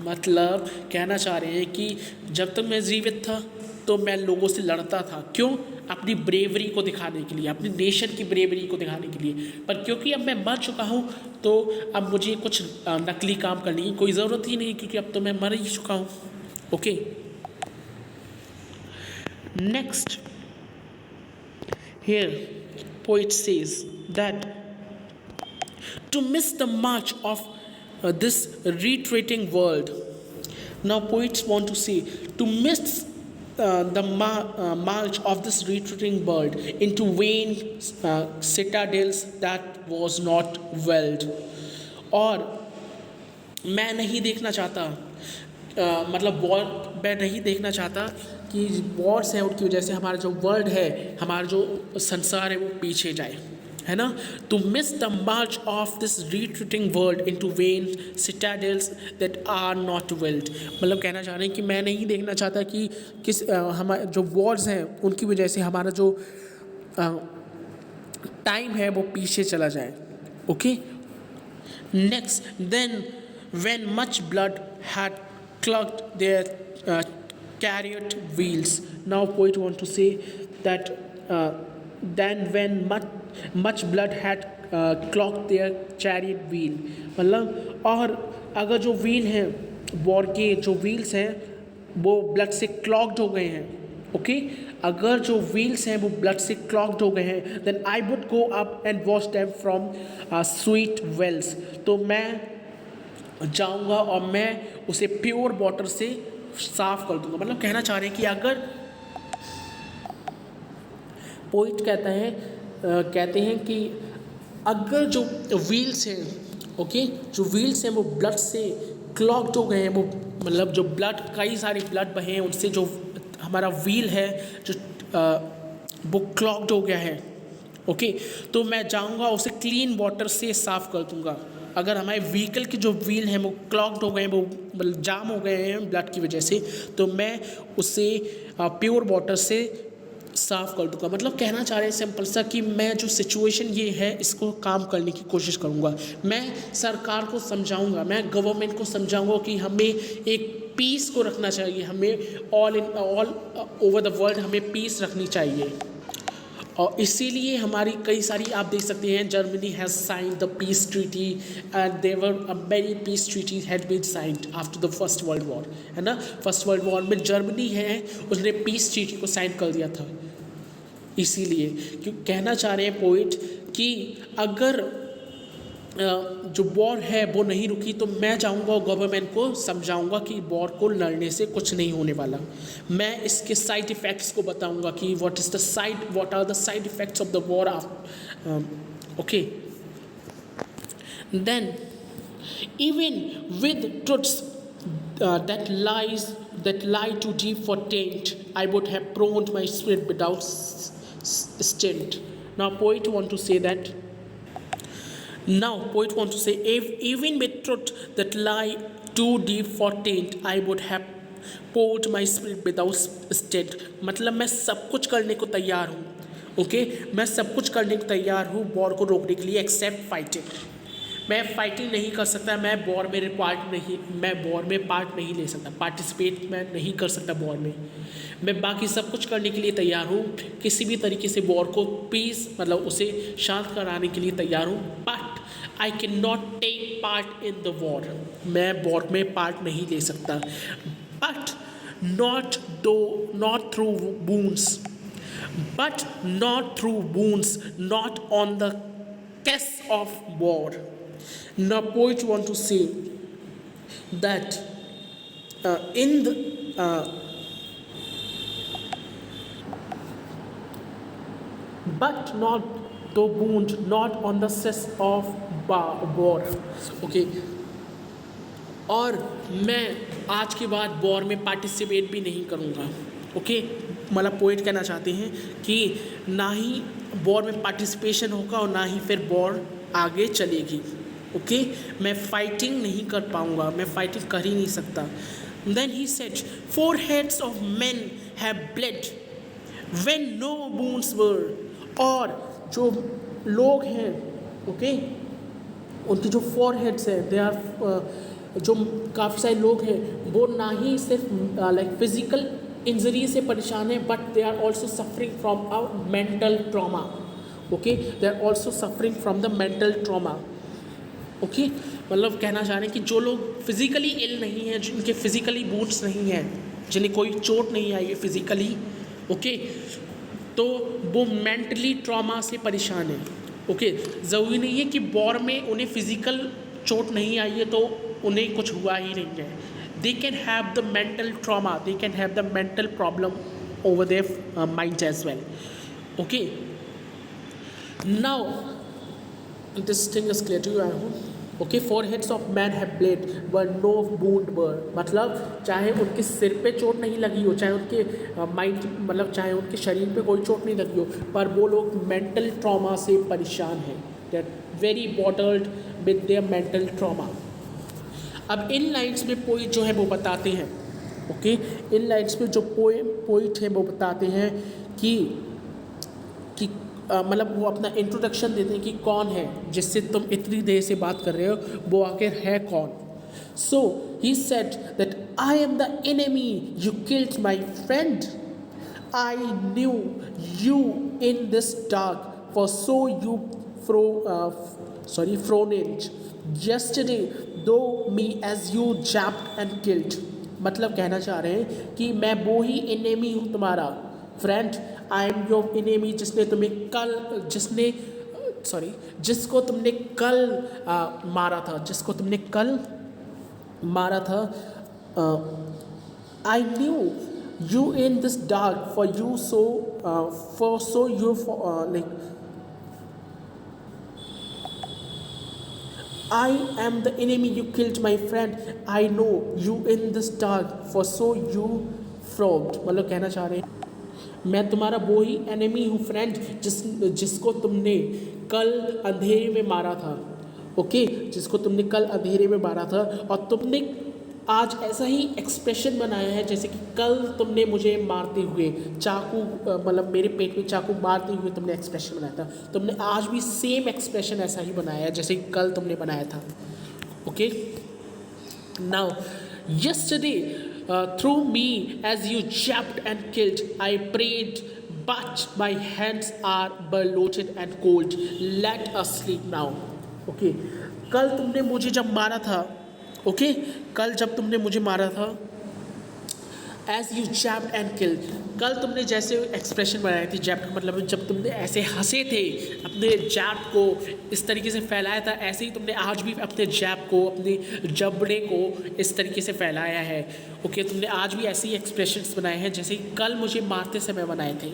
मतलब कहना चाह रहे हैं कि जब तक मैं जीवित था तो मैं लोगों से लड़ता था, क्यों? अपनी ब्रेवरी को दिखाने के लिए, अपनी नेशन की ब्रेवरी को दिखाने के लिए। पर क्योंकि अब मैं मर चुका हूँ, तो अब मुझे कुछ नकली काम करने की कोई ज़रूरत ही नहीं, क्योंकि अब तो मैं मर ही चुका हूँ, okay. Next, here poet says that to miss the march of this retreating world. Now poets want to say to miss the march of this retreating world into vain citadels that was not walled। और मैं नहीं देखना चाहता, मतलब war, मैं नहीं देखना चाहता कि वॉर से की वजह से हमारा जो वर्ल्ड है, हमारा जो संसार है वो पीछे जाए, है ना, to miss the march of this retreating world into vain citadels that are not built। मतलब कहना चाह रहे हैं कि मैं नहीं देखना चाहता कि हमारे जो वॉर्स हैं उनकी वजह से हमारा जो टाइम है वो पीछे चला जाए। Okay, next, then when much blood had clogged their chariot wheels। Now poet want to say that then when much blood had clogged their chariot wheel, मतलब और अगर जो व्हील हैं वॉर के जो व्हील्स हैं वो ब्लड से क्लॉग्ड हो गए हैं। ओके, अगर जो व्हील्स हैं वो ब्लड से क्लॉग्ड हो गए हैं, then I would go up and wash them from sweet wells. तो मैं जाऊंगा और मैं उसे प्योर वाटर से साफ कर दूंगा। मतलब कहना चाह रहे हैं कि अगर पोइट कहते हैं कि अगर जो व्हील्स हैं, ओके, जो व्हील्स हैं वो ब्लड से क्लॉग्ड हो गए हैं, वो मतलब जो ब्लड कई सारे ब्लड बहे हैं उनसे जो हमारा व्हील है जो वो क्लॉग्ड हो गया है। ओके, तो मैं जाऊंगा उसे क्लीन वाटर से साफ कर दूंगा। अगर हमारे व्हीकल के जो व्हील हैं वो क्लॉग्ड हो गए हैं, वो मतलब जाम हो गए हैं ब्लड की वजह से, तो मैं उसे प्योर वाटर से साफ़ कर दूंगा। मतलब कहना चाह रहे हैं सिंपल सा कि मैं जो सिचुएशन ये है इसको काम करने की कोशिश करूंगा। मैं सरकार को समझाऊंगा, मैं गवर्नमेंट को समझाऊंगा कि हमें एक पीस को रखना चाहिए, हमें ऑल ओवर द वर्ल्ड हमें पीस रखनी चाहिए। और इसीलिए हमारी कई सारी आप देख सकते हैं Germany has signed the peace treaty and there were many peace treaties had been signed after the first world war, है ना। फर्स्ट वर्ल्ड वॉर में जर्मनी है उसने पीस ट्रीटी को साइन कर दिया था। इसीलिए क्यों कहना चाह रहे हैं पोइट कि अगर जो वॉर है वो नहीं रुकी तो मैं चाहूँगा गवर्नमेंट को समझाऊंगा कि वॉर को लड़ने से कुछ नहीं होने वाला। मैं इसके साइड इफ़ेक्ट्स को बताऊंगा कि what are the side effects of the war. Okay, then even with truths that lie too deep for taint, I would have pruned my spirit without stint। Now poet want to say, if even with truth that lie too deep for taint, I would have poured my spirit without stint। मतलब मैं सब कुछ करने को तैयार हूँ। Okay, मैं सब कुछ करने को तैयार हूँ वॉर को रोकने के लिए एक्सेप्ट फाइटिंग। मैं फाइटिंग नहीं कर सकता, मैं वॉर में पार्ट नहीं ले सकता, पार्टिसिपेट मैं नहीं कर सकता वॉर में। मैं बाकी सब कुछ करने के लिए तैयार हूँ, किसी भी तरीके से वॉर को पीस मतलब उसे शांत कराने के लिए तैयार हूँ, but I can not take part in the war. मैं वॉर में पार्ट नहीं ले सकता, but not through wounds, not on the case of war। Now poet want to say that but not the wound, not on the cess of war। Okay, और मैं आज के बाद वॉर में पार्टिसिपेट भी नहीं करूँगा। ओके, मतलब पोइट कहना चाहते हैं कि ना ही वॉर में पार्टिसिपेशन होगा और ना ही फिर वॉर आगे चलेगी। ओके, मैं फाइटिंग नहीं कर पाऊँगा, मैं फाइटिंग कर ही नहीं सकता। Then he said, foreheads of men have bled when no wounds were। और जो लोग हैं, ओके, उनकी जो foreheads है, दे आर जो काफ़ी सारे लोग हैं वो ना ही सिर्फ लाइक फिजिकल इंजरी से परेशान है, but they are also suffering from a mental trauma. Okay, they are also suffering from the mental trauma. Okay, मतलब कहना चाह रहे हैं कि जो लोग फिजिकली इल नहीं हैं, जिनके फिजिकली वुंड्स नहीं हैं, जिन्हें कोई चोट नहीं आई है फिजिकली, ओके, तो वो मेंटली ट्रॉमा से परेशान है। ओके, ज़रूरी नहीं है कि वॉर में उन्हें फिजिकल चोट नहीं आई है तो उन्हें कुछ हुआ ही नहीं है। They can have the mental trauma, they can have the mental problem over their mind as well। Okay, now this thing is clear to you, I hope। Okay, foreheads of man have bled where no wound were, मतलब चाहे उनके सिर पे चोट नहीं लगी हो, चाहे उनके माइंड मतलब चाहे उनके शरीर पे कोई चोट नहीं लगी हो, पर वो लोग मेंटल ट्रॉमा से परेशान हैं, they are very bottled with their mental trauma. अब इन लाइन्स में पोइट जो है वो बताते हैं, ओके, इन लाइन्स में जो पोइट है वो बताते हैं कि मतलब वो अपना इंट्रोडक्शन देते हैं कि कौन है जिससे तुम इतनी देर से बात कर रहे हो, वो आखिर है कौन। So he said that I am the enemy you killed my friend, I knew you in this dark for so you frowned yesterday though me as you jabbed and killed, मतलब कहना चाह रहे हैं कि मैं वो ही एनिमी हूँ तुम्हारा friend, I am your enemy जिसको तुमने कल मारा था, आई knew you in this dark for you like I am the enemy you killed my friend, I know you in this dark for so you fraud, मतलब कहना चाह रहे हैं मैं तुम्हारा वो ही एनिमी हूँ फ्रेंड जिसको तुमने कल अंधेरे में मारा था, ओके, जिसको तुमने कल अंधेरे में मारा था, और तुमने आज ऐसा ही एक्सप्रेशन बनाया है जैसे कि कल तुमने मुझे मारते हुए चाकू मतलब मेरे पेट में चाकू मारते हुए तुमने एक्सप्रेशन बनाया था, तुमने आज भी सेम एक्सप्रेशन ऐसा ही बनाया है जैसे कि कल तुमने बनाया था, okay. Now yesterday through me as you jabbed and killed I prayed but my hands are bloated and cold, let us sleep now, okay. कल तुमने मुझे जब मारा था, ओके, कल जब तुमने मुझे मारा था, एज यू जैब्ड एंड किल्ड, कल तुमने जैसे एक्सप्रेशन बनाई थी, जैब का मतलब जब तुमने ऐसे हंसे थे, अपने जैब को इस तरीके से फैलाया था, ऐसे ही तुमने आज भी अपने जैब को, अपने जबड़े को इस तरीके से फैलाया है, ओके। तुमने आज भी ऐसे ही एक्सप्रेशंस बनाए हैं जैसे कल मुझे मारते समय बनाए थे,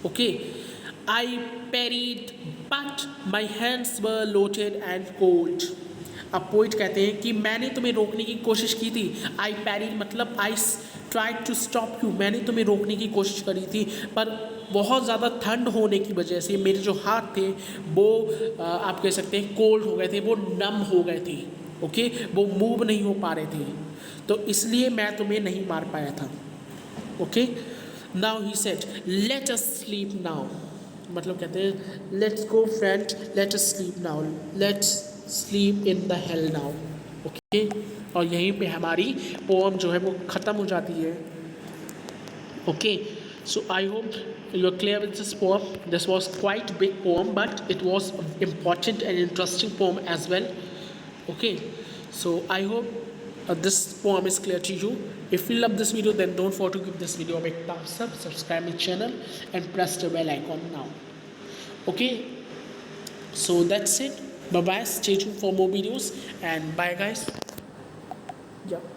okay. I prayed but my hands were loaded and cold, अब पोइट कहते हैं कि मैंने तुम्हें रोकने की कोशिश की थी, आई पैरी मतलब I tried to stop you, मैंने तुम्हें रोकने की कोशिश करी थी, पर बहुत ज़्यादा ठंड होने की वजह से मेरे जो हाथ थे वो आप कह सकते हैं कोल्ड हो गए थे, वो नम हो गए थे, ओके, वो मूव नहीं हो पा रहे थे, तो इसलिए मैं तुम्हें नहीं मार पाया था, okay. Now he said let us sleep now, मतलब कहते हैं let's go friend, let us sleep now, let's sleep in the hello now, okay. और यहीं पे हमारी पोम जो है वो ख़त्म हो जाती है, okay. So I hope you are clear with this poem, this was quite big poem but it was important and interesting poem as well, okay. So I hope this poem is clear to you. If you love this video then don't forget to give this video a big thumbs up, subscribe my channel and press the bell icon now, okay. So that's it, bye bye, stay tuned for more videos and bye guys, yeah.